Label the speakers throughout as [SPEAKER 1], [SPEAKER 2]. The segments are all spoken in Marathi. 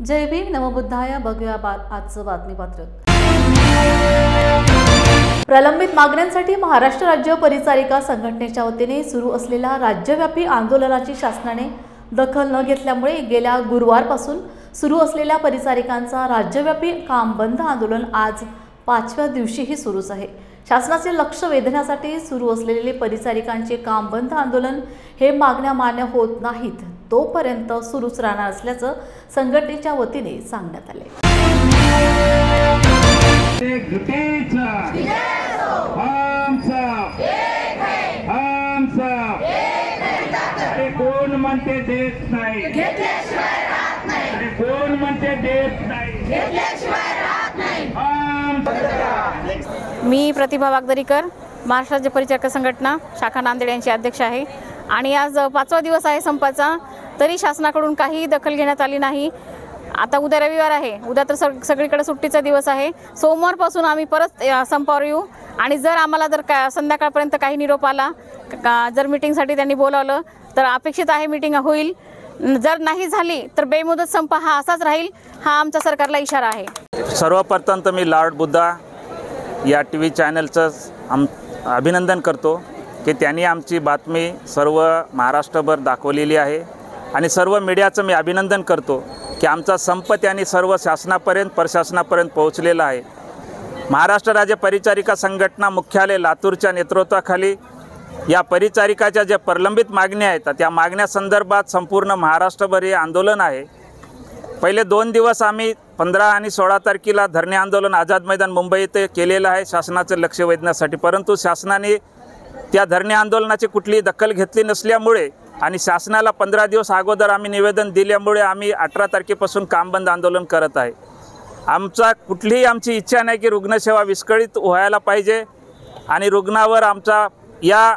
[SPEAKER 1] जय भीम नमबुद्धाय. बघूया आजचं बातमीपत्र. प्रलंबित मागण्यांसाठी महाराष्ट्र राज्य परिचारिका संघटनेच्या वतीने सुरू असलेल्या राज्यव्यापी आंदोलनाची शासनाने दखल न घेतल्यामुळे गेल्या गुरुवारपासून सुरू असलेल्या परिचारिकांचा राज्यव्यापी काम बंद आंदोलन आज 5व्या दिवशीही सुरूच आहे. शासनाचे लक्ष वेधण्यासाठी सुरू असलेले परिचारिकांचे काम बंद आंदोलन हे मागण्या मान्य होत नाहीत तोपर्यंत सुरूच राहणार असल्याचं संघटनेच्या वतीने सांगण्यात आले.
[SPEAKER 2] कोण म्हणते देत नाही, कोण म्हणते देत नाही.
[SPEAKER 3] मी प्रतिभा वागदरीकर, महाराष्ट्र राज्य परिचारक संघटना शाखा नांदेड यांची अध्यक्ष आहे. आणि आज 5वा दिवस आहे संपाचा, तरी शासनाकडून काही दखल घेण्यात आली नाही. आता उद्या रविवार आहे, उद्या तर सगळीकडे सुट्टीचा दिवस आहे. सोमवारपासून आम्ही परत संपावर येऊ आणि जर आम्हाला संध्याकाळपर्यंत काही निरोप आला, जर मीटिंगसाठी त्यांनी बोलावलं तर अपेक्षित आहे मीटिंग होईल. जर नाही झाली तर बेमुदत संप हा असाच राहील, हा आमचा सरकारला इशारा आहे.
[SPEAKER 4] सर्वप्रथम तर मी लॉर्ड बुद्धा या TV चॅनलचं अभिनंदन करतो की त्यांनी आमची बातमी सर्व महाराष्ट्रभर दाखवलेली आहे. आणि सर्व मीडियाचं मी अभिनंदन करतो की आमचा संप त्यांनी सर्व शासनापर्यंत प्रशासनापर्यंत पोहोचलेला आहे. महाराष्ट्र राज्य परिचारिका संघटना मुख्यालय लातूरच्या नेतृत्वाखाली या परिचारिकाच्या ज्या प्रलंबित मागण्या आहेत त्या मागण्यासंदर्भात संपूर्ण महाराष्ट्रभर हे आंदोलन आहे. पहिले 2 दिवस आम्ही 15 आणि 16 तारखेला धरणे आंदोलन आझाद मैदान मुंबई येथे केलेलं आहे शासनाचं लक्ष वेधण्यासाठी. परंतु शासनाने त्या धरणे आंदोलनाची कुठलीही दखल घेतली नसल्यामुळे आणि शासनाला 15 दिवस अगोदर आम्ही निवेदन दिल्यामुळे आम्ही 18 तारखेपासून काम बंद आंदोलन करत आहे. आमची इच्छा नाही की रुग्णसेवा विस्कळीत व्हायला पाहिजे आणि रुग्णावर आमचा या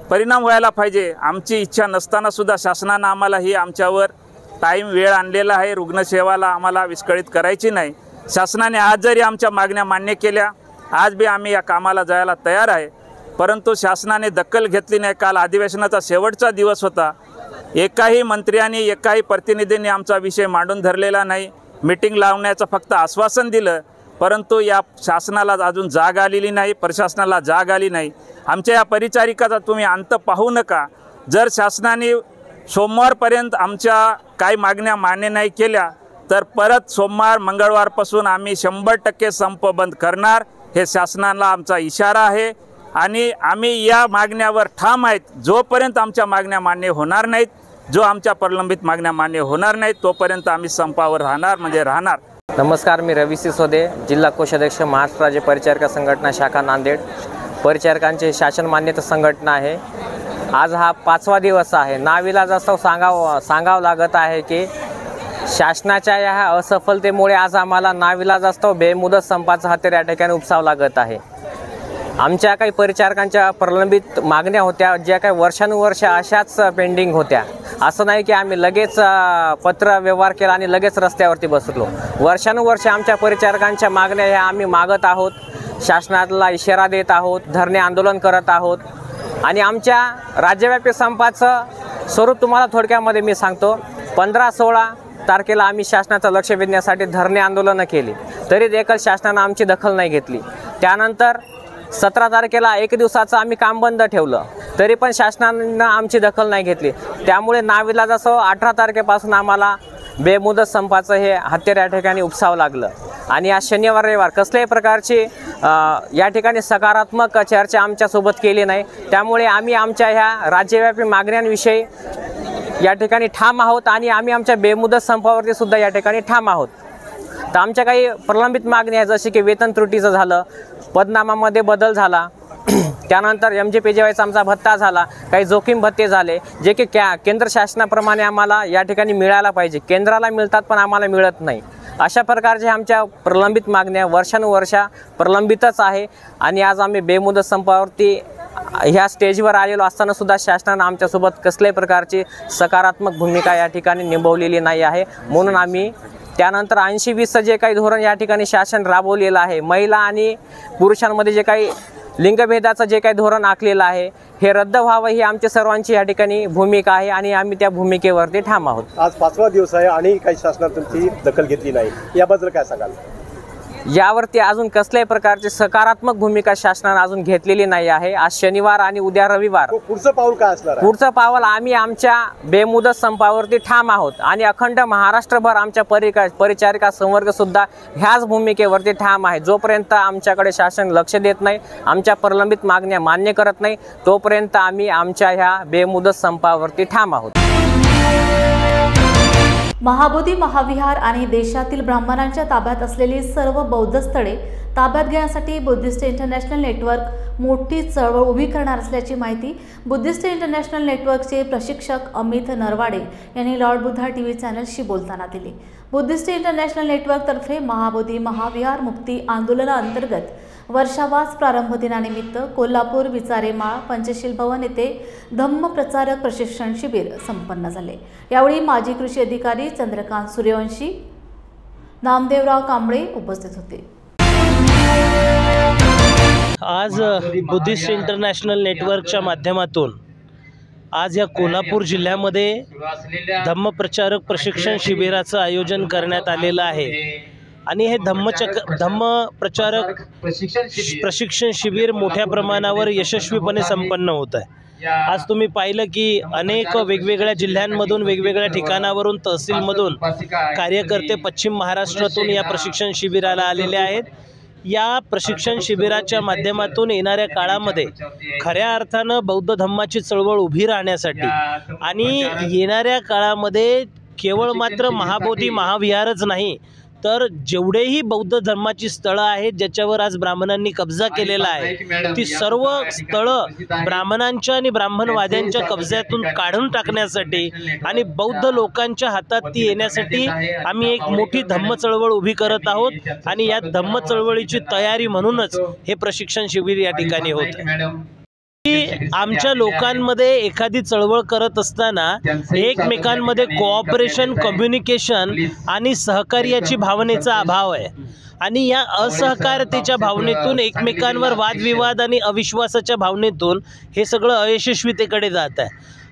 [SPEAKER 4] परिणाम व्हायला पाहिजे. आमची इच्छा नसताना सुद्धा शासनानं आम्हाला ही आमच्यावर वेळ आणलेला आहे. रुग्णसेवाला आम्हाला विस्कळीत करायची नाही. शासनाने आज जरी आमच्या मागण्या मान्य केल्या, आज बी आम्ही या कामाला जायला तयार आहे. परंतु शासनाने दखल घेतली नाही. काल अधिवेशनाचा शेवटचा दिवस होता, एकाही मंत्र्यांनी एकाही प्रतिनिधींनी आमचा विषय मांडून धरलेला नाही. मीटिंग लावण्याचं फक्त आश्वासन दिलं, परंतु या शासनाला अजून जाग आलेली नाही, प्रशासनाला जाग आली नाही. आमच्या या परिचारिकाचा तुम्ही अंत पाहू नका. जर शासनाने सोमवारपर्यंत आमच्या काही मागण्या मान्य नाही केल्या तर परत सोमवार मंगळवारपासून आम्ही 100% संप बंद करणार, हे शासनाला आमचा इशारा आहे. आणि आम्ही या मागण्यावर ठाम आहेत. जोपर्यंत आमच्या मागण्या मान्य होणार नाहीत, जो आमच्या प्रलंबित मागण्या मान्य होणार नाहीत तोपर्यंत आम्ही संपावर राहणार.
[SPEAKER 5] नमस्कार, मी रवी सिसोदे, जिल्हा कोषाध्यक्ष, महाराष्ट्र राज्य परिचारिका संघटना शाखा नांदेड. परिचारिकांचे शासन मान्यता संघटना आहे. आज हा 5वा दिवस आहे. नाविलाजास्तव सांगावं लागत आहे की शासनाच्या या असफलतेमुळे आज आम्हाला नाविलाजास्तव बेमुदत संपाचा हत्यार या ठिकाणी उपसावं लागत आहे. आमच्या काही परिचारकांच्या प्रलंबित मागण्या होत्या, ज्या काही वर्षानुवर्ष अशाच पेंडिंग होत्या. असं नाही की आम्ही लगेच पत्र व्यवहार केला आणि लगेच रस्त्यावरती बसलो. वर्षानुवर्ष आमच्या परिचारकांच्या मागण्या ह्या आम्ही मागत आहोत, शासनाला इशारा देत आहोत, धरणे आंदोलन करत आहोत. आणि आमच्या राज्यव्यापी संपाचं स्वरूप तुम्हाला थोडक्यामध्ये मी सांगतो. 15-16 तारखेला आम्ही शासनाचं लक्ष वेधण्यासाठी धरणे आंदोलनं केली, तरी देखील शासनानं आमची दखल नाही घेतली. त्यानंतर 17 तारखेला 1 दिवसाचं आम्ही काम बंद ठेवलं, तरी पण शासनानं आमची दखल नाही घेतली. त्यामुळे नाविलाजास्तव 18 तारखेपासून आम्हाला बेमुदत संपाचं हे हत्यार या ठिकाणी उपसावं लागलं. आणि आज शनिवार रविवार कसल्याही प्रकारची या ठिकाणी सकारात्मक चर्चा आमच्यासोबत केली नाही. त्यामुळे आम्ही आमच्या ह्या राज्यव्यापी मागण्यांविषयी या ठिकाणी ठाम आहोत आणि आम्ही आमच्या बेमुदत संपावरती सुद्धा या ठिकाणी ठाम आहोत. तर आमच्या काही प्रलंबित मागण्या आहेत, जसे की वेतन त्रुटीचं झालं, पदनामामध्ये बदल झाला, त्यानंतर MJPJYचा आमचा भत्ता झाला, काही जोखीम भत्ते झाले, जे की केंद्र शासनाप्रमाणे आम्हाला या ठिकाणी मिळायला पाहिजे. केंद्राला मिळतात पण आम्हाला मिळत नाही. अशा प्रकारच्या आमच्या प्रलंबित मागण्या वर्षानुवर्षा प्रलंबितच आहे. आणि आज आम्ही बेमुदत संपावरती ह्या स्टेजवर आलेलो असताना सुद्धा शासनानं आमच्यासोबत कसल्याही प्रकारची सकारात्मक भूमिका या ठिकाणी निभावलेली नाही आहे. म्हणून आम्ही त्यानंतर 80-20 जे काही धोरण या ठिकाणी शासन राबवलेलं आहे, महिला आणि पुरुषांमध्ये जे काही लिंगभेदाचं जे काही धोरण आखलेलं आहे हे रद्द व्हावं ही आमच्या सर्वांची या ठिकाणी भूमिका आहे आणि आम्ही त्या भूमिकेवरती ठाम आहोत.
[SPEAKER 6] आज 5वा दिवस आहे आणि काही शासनाने तुमची दखल घेतली नाही, याबद्दल काय सांगाल?
[SPEAKER 5] यावरती अजून कसल्याही प्रकारची सकारात्मक भूमिका शासनाने अजून घेतलेली नाही आहे. आज शनिवार आणि उद्या रविवार.
[SPEAKER 6] पुढचं पाऊल काय असणार आहे?
[SPEAKER 5] पुढचं पाऊल आम्ही आमच्या बेमुदत संपावरती ठाम आहोत आणि अखंड महाराष्ट्रभर आमच्या परिचारिका संवर्ग सुद्धा ह्याच भूमिकेवरती ठाम आहे. जोपर्यंत आमच्याकडे शासन लक्ष देत नाही, आमच्या प्रलंबित मागण्या मान्य करत नाही, तोपर्यंत आम्ही आमच्या ह्या बेमुदत संपावरती ठाम आहोत.
[SPEAKER 1] महाबोधी महाविहार आणि देशातील ब्राह्मणांच्या ताब्यात असलेली सर्व बौद्ध स्थळे ताब्यात घेण्यासाठी बुद्धिस्ट इंटरनॅशनल नेटवर्क मोठी चळवळ उभी करणार असल्याची माहिती बुद्धिस्ट इंटरनॅशनल नेटवर्कचे प्रशिक्षक अमित नरवाडे यांनी लॉर्ड बुद्धा टीव्ही चॅनलशी बोलताना दिली. बुद्धिस्ट इंटरनॅशनल नेटवर्कतर्फे महाबोधी महाविहार मुक्ती आंदोलनाअंतर्गत वर्षावास प्रारंभ दिनानिमित्त कोल्हापूर विचारेमाळ पंचशील भवन येथे धम्म प्रचारक प्रशिक्षण शिबिर संपन्न झाले. यावेळी माजी कृषी अधिकारी चंद्रकांत सूर्यवंशी, नामदेवराव कांबळे उपस्थित होते.
[SPEAKER 7] आज बुद्धिस्ट इंटरनॅशनल नेटवर्कच्या माध्यमातून आज या कोल्हापूर जिल्ह्यामध्ये धम्मप्रचारक प्रशिक्षण शिबिराचं आयोजन करण्यात आलेलं आहे आणि हे धम्मप्रचारक प्रशिक्षण शिबिर मोठ्या प्रमाणावर यशस्वीपणे संपन्न होत आहे. आज तुम्ही पाहिलं की अनेक वेगवेगळ्या जिल्ह्यांमधून वेगवेगळ्या ठिकाणावरून तहसीलमधून कार्यकर्ते पश्चिम महाराष्ट्रातून या प्रशिक्षण शिबिराला आलेले आहेत. या प्रशिक्षण शिबिराच्या माध्यमातून येणाऱ्या काळामध्ये खऱ्या अर्थानं बौद्ध धम्माची चळवळ उभी राहण्यासाठी आणि येणाऱ्या काळामध्ये केवळ मात्र महाबोधी महाविहारच नाही तर जेवढेही बौद्ध धर्माची स्थळं आहेत ज्याच्यावर आज ब्राह्मणांनी कब्जा केलेला आहे ती सर्व स्थळं ब्राह्मणांच्या आणि ब्राह्मणवाद्यांच्या कब्जातून काढून टाकण्यासाठी आणि बौद्ध लोकांच्या हातात ती येण्यासाठी आम्ही एक मोठी धम्म चळवळ उभी करत आहोत आणि या धम्म चळवळीची तयारी म्हणूनच हे प्रशिक्षण शिबिर या ठिकाणी होत आहे. आमच्या लोकांमध्ये एखादी चळवळ करत असताना एकमेकांमध्ये कोऑपरेशन, कम्युनिकेशन आणि सहकार्याची भावनेचा अभाव आहे आणि या असहकार्यतेच्या भावनेतून एकमेकांवर वादविवाद आणि अविश्वासाच्या भावनेतून हे सगळं अयशस्वीतेकडे जात आहे.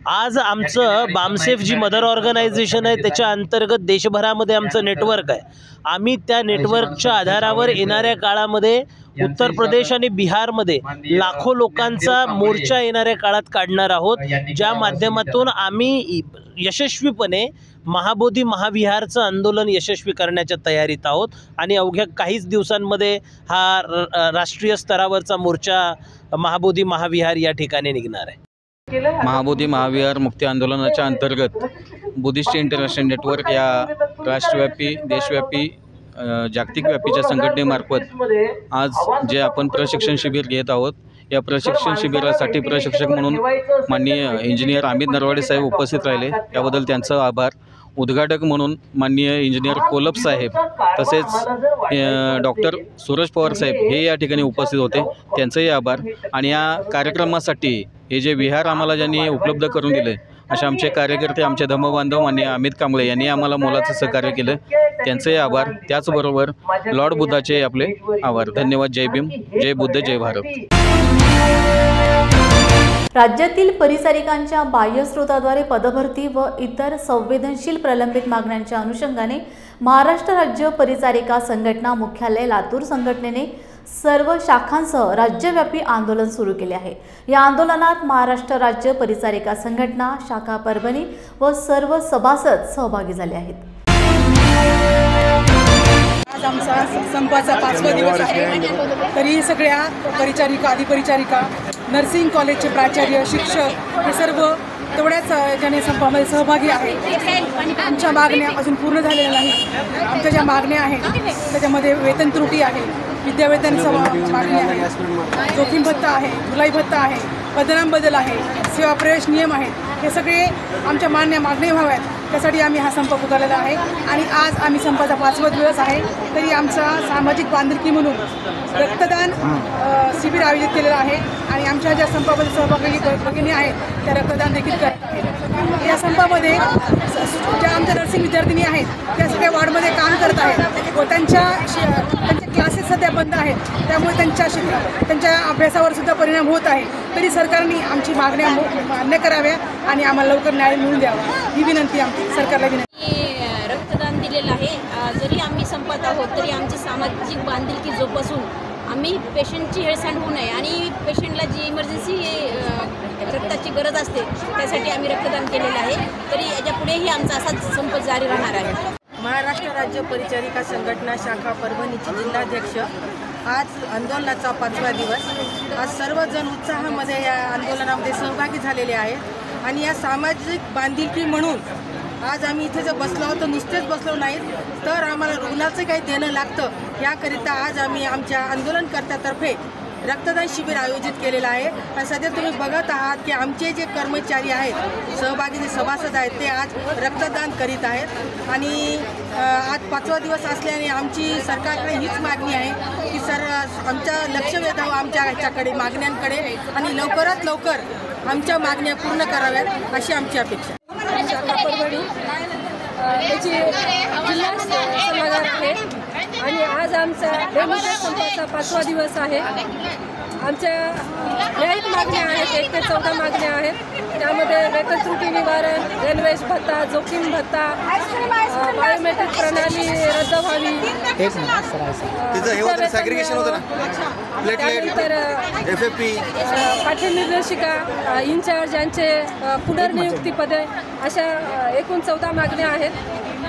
[SPEAKER 7] आज आमचं बामसेफ जी मदर ऑर्गनायझेशन आहे त्याच्या अंतर्गत देशभरामध्ये आमचं नेटवर्क आहे. आम्ही त्या नेटवर्कच्या आधारावर येणाऱ्या काळामध्ये उत्तर प्रदेश आणि बिहारमध्ये लाखो लोकांचा मोर्चा येणाऱ्या काळात काढणार आहोत ज्या माध्यमातून आम्ही यशस्वीपणे महाबोधी महाविहारचं आंदोलन यशस्वी करण्याच्या तयारीत आहोत आणि अवघ्या काहीच दिवसांमध्ये हा राष्ट्रीय स्तरावरचा मोर्चा महाबोधी महाविहार या ठिकाणी निघणार आहे.
[SPEAKER 8] महाबोधी महाविहार मुक्ती आंदोलनाच्या अंतर्गत बुद्धिस्ट इंटरनॅशनल नेटवर्क या राष्ट्रव्यापी देशव्यापी जागतिक व्यापीच्या संघटनेमार्फत आज जे आपण प्रशिक्षण शिबिर घेत आहोत या प्रशिक्षण शिबिरासाठी प्रशिक्षक म्हणून माननीय इंजिनियर अमित नरवाडे साहेब उपस्थित राहिले याबद्दल त्यांचं आभार. उद्घाटक म्हणून माननीय इंजिनियर कोलप साहेब तसेच डॉक्टर सूरज पवार साहेब हे या ठिकाणी उपस्थित होते त्यांचंही आभार. आणि या कार्यक्रमासाठी हे जे विहार आम्हाला ज्यांनी उपलब्ध करून दिले असे आमचे कार्यकर्ते आमचे धम्मबांधव माननीय अमित कांबळे यांनी आम्हाला मोलाचं सहकार्य केलं त्यांचंही आभार. त्याचबरोबर लॉर्ड बुद्धाचे आपले आभार. धन्यवाद. जय भीम, जय बुद्ध, जय भारत.
[SPEAKER 1] राज्यातील परिचारिकांच्या बाह्य स्रोताद्वारे पदभरती व इतर संवेदनशील प्रलंबित मागण्यांच्या अनुषंगाने महाराष्ट्र राज्य परिचारिका संघटना मुख्यालय लातूर संघटनेने सर्व शाखांसह राज्यव्यापी आंदोलन सुरू केले आहे. या आंदोलनात महाराष्ट्र राज्य परिचारिका संघटना शाखा परभणी व सर्व सभासद सहभागी झाले आहेत.
[SPEAKER 9] आज आमचा संपाचा 5वा दिवस आहे. तरी सगळ्या परिचारिका, अधिपरिचारिका, नर्सिंग कॉलेजचे प्राचार्य, शिक्षक हे सर्व तेवढ्याच ज्याने संपामध्ये सहभागी आहेत. आमच्या मागण्या अजून पूर्ण झालेल्या नाहीत. आमच्या ज्या मागण्या आहेत त्याच्यामध्ये वेतन त्रुटी आहे, विद्यावेतन मागणी आहे, जोखीम भत्ता आहे, धुलाई भत्ता आहे, पदनाम बदल आहे, सेवा प्रवेश नियम आहेत. हे सगळे आमच्या मागण्या व्हाव्यात त्यासाठी आम्ही हा संप पुकारलेला आहे. आणि आज आम्ही संपाचा 5वा दिवस आहे तरी आमचा सामाजिक बांधिलकी म्हणून रक्तदान शिबिर आयोजित केलेलं आहे आणि आमच्या ज्या संपामध्ये सहभागी भगिनी आहेत त्या रक्तदान देखील करत आहेत. या संपामध्ये ज्या आमच्या नर्सिंग विद्यार्थिनी आहेत त्या सगळ्या वॉर्डमध्ये काम करत आहेत व त्यांच्या क्लासेस सध्या बंद आहेत, त्यामुळे त्यांच्या अभ्यासावर सुद्धा परिणाम होत आहे. तरी सरकारने आमची मागण्या मान्य कराव्या आणि आम्हाला लवकर न्याय मिळवून द्यावा ही विनंती आमची सरकारला विनंती.
[SPEAKER 10] रक्तदान दिलेलं आहे. जरी आम्ही संपत आहोत तरी आमची सामाजिक बांधिलकी जोपासून आम्ही पेशंटची हेळसांड होऊ नये आणि पेशंटला जी इमर्जन्सी रक्ताची गरज असते त्यासाठी आम्ही रक्तदान केलेलं आहे. तरी याच्यापुढेही आमचा असाच संप जारी राहणार आहे.
[SPEAKER 11] महाराष्ट्र राज्य परिचारिका संघटना शाखा परभणीचे जिल्हाध्यक्ष. आज आंदोलनाचा 5वा दिवस. आज सर्वजण उत्साहामध्ये या आंदोलनामध्ये सहभागी झालेले आहेत आणि या सामाजिक बांधिलकी म्हणून आज आम्ही इथे जर बसलो तर नुसतेच बसलो नाहीत, तर आम्हाला रुग्णाचं काही देणं लागतं याकरिता आज आम्ही आमच्या आंदोलनकर्त्यातर्फे रक्तदान शिबिर आयोजित केलेलं आहे. आणि सध्या तुम्ही बघत आहात की आमचे जे कर्मचारी आहेत, सहभागी जे सभासद आहेत, ते आज रक्तदान करीत आहेत. आणि आज 5वा दिवस असल्याने आमची सरकारकडे हीच मागणी आहे की आमच्या लक्ष वेधावं आमच्या ह्याच्याकडे मागण्यांकडे आणि लवकरात लवकर आमच्या मागण्या पूर्ण कराव्यात अशी आमची अपेक्षा.
[SPEAKER 10] शाखा परभणी याची जिल्हा सल्लागार आहे आणि आज आमचा बेमुदत संपाचा 5वा दिवस आहे. आमच्या न्यायिक मागण्या आहेत, 1 ते 14 मागण्या आहेत. त्यामध्ये वेतन त्रुटी निवारण, रेल्वेज भत्ता, जोखीम भत्ता, बायोमेट्रिक प्रणाली रद्द व्हावी, त्यानंतर पाठ्यनिर्देशिका इन्चार्ज यांचे पुनर्नियुक्ती पदे, अशा एकूण 14 मागण्या आहेत.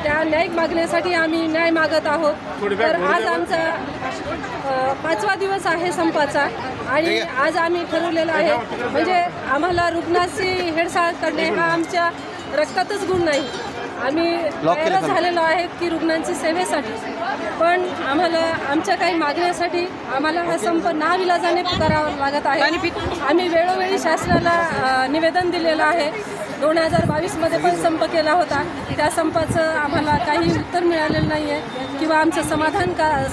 [SPEAKER 10] त्या न्यायिक मागण्यासाठी आम्ही न्याय मागत आहोत. तर आज आमचा 5वा दिवस आहे संपाचा आणि आज आम्ही ठरवलेलं आहे, म्हणजे आम्हाला रुग्णाची हेळसाळ करणे हा आमच्या रक्तातच गुण नाही. आम्ही तयार झालेलो आहे की रुग्णांची सेवेसाठी, पण आम्हाला आमच्या काही मागण्यासाठी आम्हाला हा संप नाविलाजाने पुकारावा लागत आहे. आम्ही वेळोवेळी शासनाला निवेदन दिलेलं आहे. 2022मध्ये पण संप केला होता. त्या संपाचं आम्हाला काही उत्तर मिळालेलं नाही आहे किंवा आमचं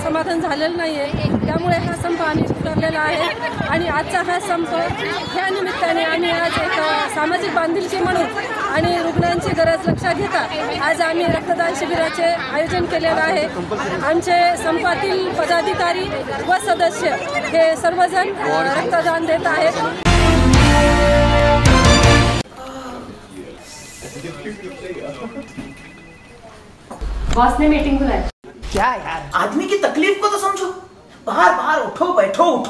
[SPEAKER 10] समाधान झालेलं नाही आहे. त्यामुळे हा संप आम्ही पुकारलेला आहे आणि आजचा हा संप ह्या निमित्ताने आम्ही आज एक सामाजिक बांधिलकी म्हणून आणि रुग्णांची गरज लक्षात घेता आज आम्ही रक्तदान शिबिराचे आयोजन केलेलं आहे. आमचे संपातील पदाधिकारी व सदस्य हे सर्वजण रक्तदान देत आहेत.
[SPEAKER 12] बॉस ने मीटिंग बुलाई.
[SPEAKER 13] क्या यार, आदमी की तकलीफ को तो समझो. बाहर बाहर उठो बैठो.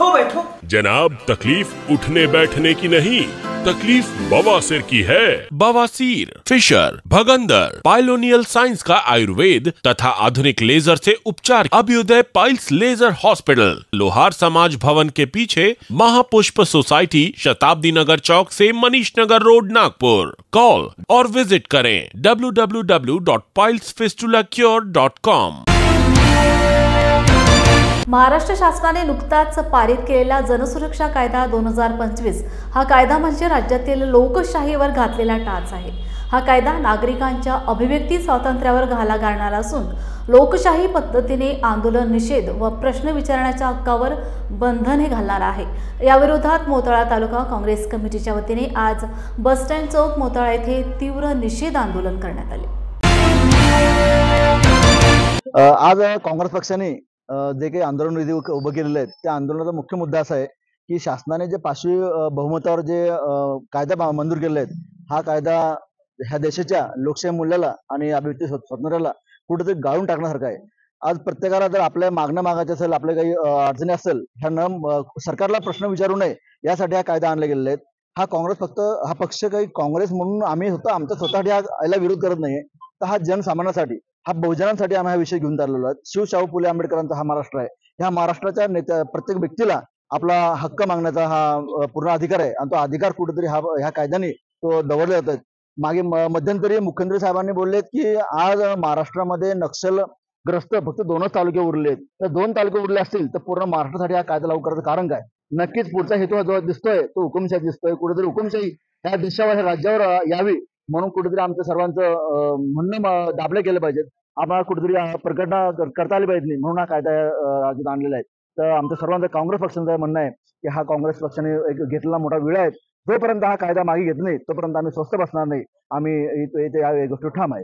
[SPEAKER 14] जनाब, तकलीफ उठने बैठने की नहीं, तकलीफ बवासीर की है. बवासीर, फिशर, भगंदर, पाइलोनियल साइंस का आयुर्वेद तथा आधुनिक लेजर से उपचार. अभ्युदय पाइल्स लेजर हॉस्पिटल, लोहार समाज भवन के पीछे, महापुष्प सोसाइटी, शताब्दी नगर चौक से मनीष नगर रोड, नागपुर. कॉल और विजिट करें www.pilesfistulacure.com.
[SPEAKER 1] महाराष्ट्र शासनाने नुकताच पारित केलेला जनसुरक्षा कायदा 2025 हा कायदा म्हणजे राज्यातील लोकशाहीवर घातलेला टाच आहे. हा कायदा नागरिकांच्या अभिव्यक्ती स्वातंत्र्यावर घाला घालणारा असून लोकशाही पद्धतीने आंदोलन, निषेध व प्रश्न विचारण्याच्या हक्कावर बंधने घालणारा आहे. याविरोधात मोताळा तालुका काँग्रेस कमिटीच्या वतीने आज बसस्टँड चौक मोताळा येथे तीव्र निषेध आंदोलन करण्यात आले.
[SPEAKER 15] आज काँग्रेस पक्षाने जे काही आंदोलन विधी उभं केलेलं आहे त्या आंदोलनाचा मुख्य मुद्दा असा आहे की शासनाने जे 500 बहुमतावर जे कायदा मंजूर केलेला आहे, हा कायदा ह्या देशाच्या लोकशाही मूल्याला आणि अभिव्यक्ती स्वातंत्र्याला कुठेतरी गाळून टाकण्यासारखा आहे. आज प्रत्येकाला जर आपल्या मागण्या मागायच्या असेल, आपल्या काही अडचणी असेल, ह्या सरकारला प्रश्न विचारू नये यासाठी हा कायदा आणले गेलेले आहेत. हा पक्ष काही काँग्रेस म्हणून आम्ही आमच्या स्वतःसाठी याला विरोध करत नाहीये, तर हा जनसामान्यासाठी, हा बहुजनांसाठी आम्ही हा विषय घेऊन चाललेलो आहे. शिवशाहू फुले आंबेडकरांचा हा महाराष्ट्र आहे. ह्या महाराष्ट्राच्या नेत्या प्रत्येक व्यक्तीला आपला हक्क मागण्याचा हा पूर्ण अधिकार आहे आणि तो अधिकार कुठेतरी ह्या कायद्याने तो दवडला जातोय. मागे मध्यंतरी मुख्यमंत्री साहेबांनी बोललेत की आज महाराष्ट्रामध्ये नक्षलग्रस्त फक्त 2च तालुके उरले आहेत. तर 2 तालुके उरले असतील तर पूर्ण महाराष्ट्रासाठी हा कायदा लागू करायचं कारण काय? नक्कीच पुढचा हेतू जो दिसतोय तो हुकुमशाही दिसतोय. कुठेतरी हुकुमशाही ह्या देशावर, ह्या राज्यावर यावी म्हणून कुठेतरी आमच्या सर्वांचं म्हणणं दाबले गेले पाहिजेत. आम्हाला कुठेतरी प्रकटना करता आली पाहिजे म्हणून हा कायदा राज्यात आणलेला आहे. तर आमच्या सर्वांचं काँग्रेस पक्षाचं म्हणणं आहे की हा काँग्रेस पक्षाने एक घेतलेला मोठा विळा आहे जोपर्यंत हा कायदा मागे घेत नाही तोपर्यंत आम्ही स्वस्थ बसणार नाही. आम्ही इथे या गोष्टी ठाम आहे.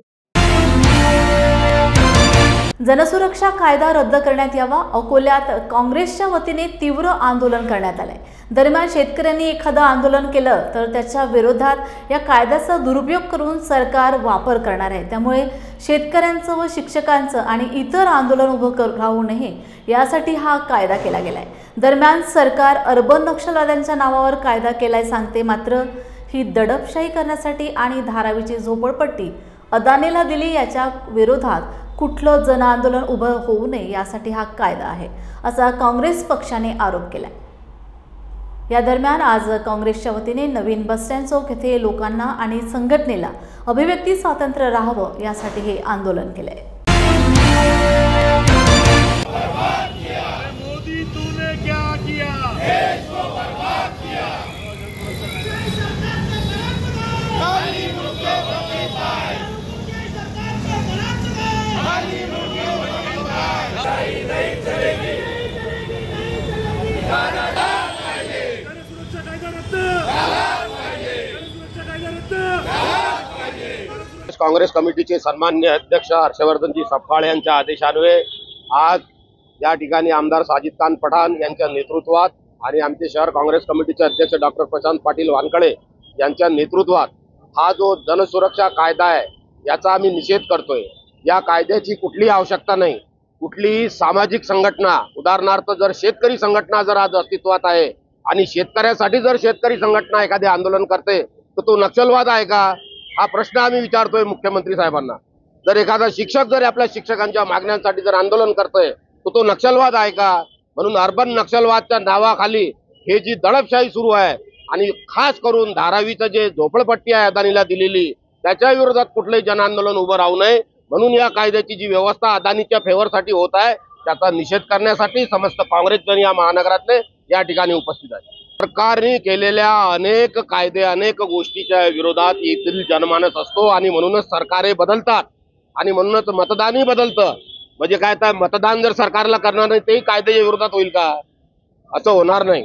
[SPEAKER 1] जनसुरक्षा कायदा रद्द करण्यात यावा, अकोल्यात काँग्रेसच्या वतीने तीव्र आंदोलन करण्यात आलंय. दरम्यान शेतकऱ्यांनी एखादं आंदोलन केलं तर त्याच्या विरोधात या कायद्याचा दुरुपयोग करून सरकार वापर करणार आहे. त्यामुळे शेतकऱ्यांचं व शिक्षकांचं आणि इतर आंदोलन उभं राहू नये यासाठी हा कायदा केला गेलाय. दरम्यान सरकार अर्बन नक्षलवाद्यांच्या नावावर कायदा केलाय सांगते, मात्र ही दडपशाही करण्यासाठी आणि धारावीची झोपडपट्टी अदानीला दिली याच्या विरोधात कुठलं जन आंदोलन उभं होऊ नये यासाठी हा कायदा आहे, असा काँग्रेस पक्षाने आरोप केलाय. या दरम्यान आज काँग्रेसच्या वतीने नवीन बसस्टँड चौक येथे लोकांना आणि संघटनेला अभिव्यक्ती स्वातंत्र्य राहावं यासाठी हे आंदोलन केलंय.
[SPEAKER 2] मोदी तूने क्या किया, देश को बर्बाद किया.
[SPEAKER 6] काँग्रेस कमिटीचे सन्मान्य अध्यक्ष हर्षवर्धनजी सपकाळ यांच्या आदेशान्वये आज या ठिकाणी आमदार साजिद खान पठाण यांच्या नेतृत्वात आणि आमचे शहर काँग्रेस कमिटीचे अध्यक्ष डॉक्टर प्रशांत पाटील वानकडे यांच्या नेतृत्वात हा जो जनसुरक्षा कायदा आहे याचा आम्ही निषेध करतोय. या कायद्याची कुठलीही आवश्यकता नाही. कुठलीही सामाजिक संघटना, उदाहरणार्थ जर शेतकरी संघटना जर आज अस्तित्वात आहे आणि शेतकऱ्यासाठी जर शेतकरी संघटना एखादे आंदोलन करते तर तो नक्षलवाद आहे का, हा प्रश्न आम्ही विचारतोय मुख्यमंत्री साहेबांना. जर एखादा शिक्षक जर आपल्या शिक्षकांच्या मागण्यांसाठी जर आंदोलन करतोय तर तो नक्षलवाद आहे का. म्हणून अर्बन नक्षलवादच्या नावाखाली हे जी दडपशाही सुरू आहे आणि खास करून धारावीचं जे झोपडपट्टी आहे अदानीला दिलेली, त्याच्या विरोधात कुठलंही जनआंदोलन उभं राहू नये. म्हणून या कायद्याची जी व्यवस्था अदानीच्या फेवरसाठी होत आहे त्याचा निषेध करण्यासाठी समस्त काँग्रेसजन या महानगरातले या ठिकाणी उपस्थित आहे. सरकारने केलेल्या अनेक कायदे, अनेक गोष्टीच्या विरोधात येथील जनमानस असतो आणि म्हणूनच सरकारे बदलतात आणि म्हणूनच मतदानही बदलतं. म्हणजे काय, तर मतदान जर सरकारला करणार नाही तेही कायद्याच्या विरोधात होईल का, असं होणार नाही.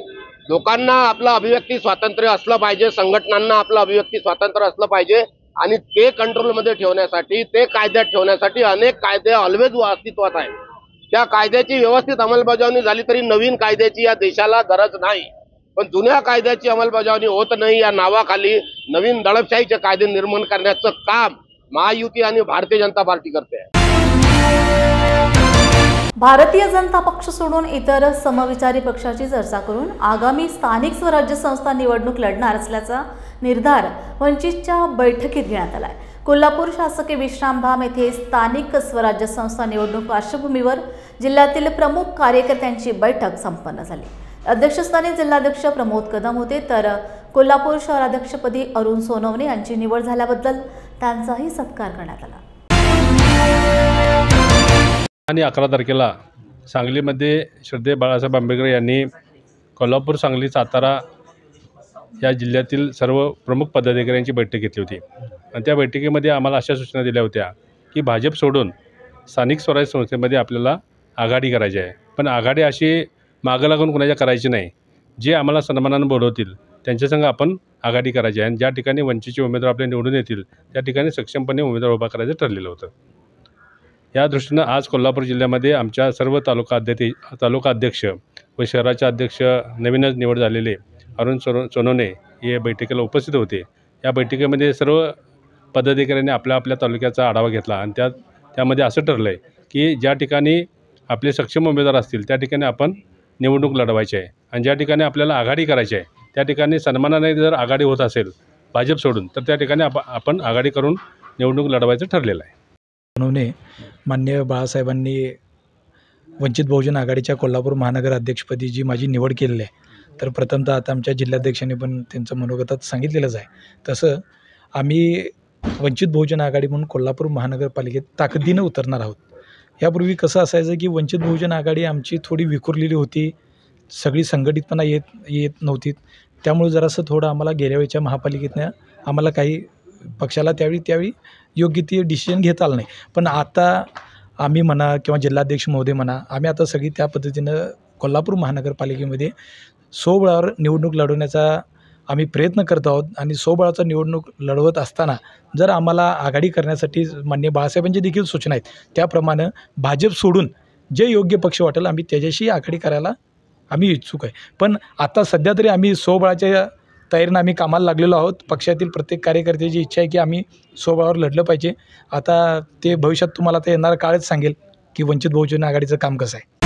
[SPEAKER 6] लोकांना आपलं अभिव्यक्ती स्वातंत्र्य असलं पाहिजे, संघटनांना आपलं अभिव्यक्ती स्वातंत्र्य असलं पाहिजे आणि ते कंट्रोलमध्ये ठेवण्यासाठी, ते कायद्यात ठेवण्यासाठी अनेक कायदे ऑलवेज अस्तित्वात आहेत. त्या कायद्याची व्यवस्थित अंमलबजावणी झाली तरी नवीन कायद्याची या देशाला गरज नाही. पण जुन्या कायद्याची अंमलबजावणी होत नाही या नावाखाली नवीन दडपशाहीचे कायदे निर्माण करण्याचं काम महायुती आणि भारतीय जनता पार्टी करते.
[SPEAKER 1] भारतीय जनता पक्ष सोडून इतर समविचारी पक्षाची चर्चा करून आगामी स्थानिक स्वराज्य संस्था निवडणूक लढणार असल्याचा निर्धार वंचितच्या बैठकीत घेण्यात आलाय. कोल्हापूर शासकीय विश्रामधाम येथे स्थानिक स्वराज्य संस्था निवडणूक पार्श्वभूमीवर जिल्ह्यातील प्रमुख कार्यकर्त्यांची बैठक संपन्न झाली. अध्यक्षस्थानी जिल्हाध्यक्ष प्रमोद कदम होते, तर कोल्हापूर शहराध्यक्षपदी अरुण सोनवणे यांची निवड झाल्याबद्दल त्यांचाही सत्कार करण्यात आला.
[SPEAKER 16] आणि 11 तारखेला सांगलीमध्ये श्रद्धेय बाळासाहेब आंबेडकर यांनी कोल्हापूर, सांगली, सातारा या जिल्ह्यातील सर्व प्रमुख पदाधिकाऱ्यांची बैठक घेतली होती आणि त्या बैठकीमध्ये आम्हाला अशा सूचना दिल्या होत्या की भाजप सोडून स्थानिक स्वराज्य संस्थेमध्ये आपल्याला आघाडी करायची आहे. पण आघाडी अशी मागं लागून कोणाच्या करायची नाही. जे आम्हाला सन्मानानं बोलवतील त्यांच्यासंग आपण आघाडी करायची आहे आणि ज्या ठिकाणी वंचितचे उमेदवार आपले निवडून येतील त्या ठिकाणी सक्षमपणे उमेदवार उभा करायचं ठरलेलं होतं. या दृष्टीनं आज कोल्हापूर जिल्ह्यामध्ये आमच्या सर्व तालुका अध्यक्ष व शहराचे अध्यक्ष नवीनच निवड झालेले अरुण सोनवणे हे बैठकीला उपस्थित होते. या बैठकीमध्ये सर्व पदाधिकाऱ्यांनी आपल्या आपल्या तालुक्याचा आढावा घेतला आणि त्यामध्ये असं ठरलं आहे की ज्या ठिकाणी आपले सक्षम उमेदवार असतील त्या ठिकाणी आपण निवडणूक लढवायची आहे आणि ज्या ठिकाणी आपल्याला आघाडी करायची आहे त्या ठिकाणी सन्मानाने जर आघाडी होत असेल भाजप सोडून तर त्या ठिकाणी आपण आघाडी करून निवडणूक लढवायचं ठरलेलं आहे.
[SPEAKER 17] सोनवणे माननीय बाळासाहेबांनी वंचित बहुजन आघाडीच्या कोल्हापूर महानगर अध्यक्षपदी जी माझी निवड केलेली आहे, तर प्रथमतः आता आमच्या जिल्हाध्यक्षांनी पण त्यांचं मनोगतात सांगितलेलंच आहे. तसं आम्ही वंचित बहुजन आघाडी म्हणून कोल्हापूर महानगरपालिकेत ताकदीनं उतरणार आहोत. यापूर्वी कसं असायचं की वंचित बहुजन आघाडी आमची थोडी विखुरलेली होती, सगळी संघटितपणा येत नव्हती. त्यामुळे जरासं थोडं आम्हाला गेल्या वेळच्या महापालिकेतनं आम्हाला काही पक्षाला त्यावेळी योग्य ती डिसिजन घेता आलं नाही. पण आता आम्ही म्हणा किंवा जिल्हाध्यक्ष महोदय म्हणा, आम्ही आता सगळी त्या पद्धतीनं कोल्हापूर महानगरपालिकेमध्ये 100 वेळावर निवडणूक लढवण्याचा आम्ही प्रयत्न करत आहोत आणि स्वबळाचा निवडणूक लढवत असताना जर आम्हाला आघाडी करण्यासाठी माननीय बाळासाहेबांची देखील सूचना आहेत त्याप्रमाणे भाजप सोडून जे योग्य पक्ष वाटेल आम्ही त्याच्याशी आघाडी करायला आम्ही इच्छुक आहे. पण आता सध्या तरी आम्ही स्वबळाच्या तयारीनं आम्ही कामाला लागलेलो आहोत. पक्षातील प्रत्येक कार्यकर्त्याची इच्छा आहे की आम्ही स्वबळावर लढलं पाहिजे. आता ते भविष्यात तुम्हाला ते येणारा काळच सांगेल की वंचित बहुजन आघाडीचं काम कसं आहे.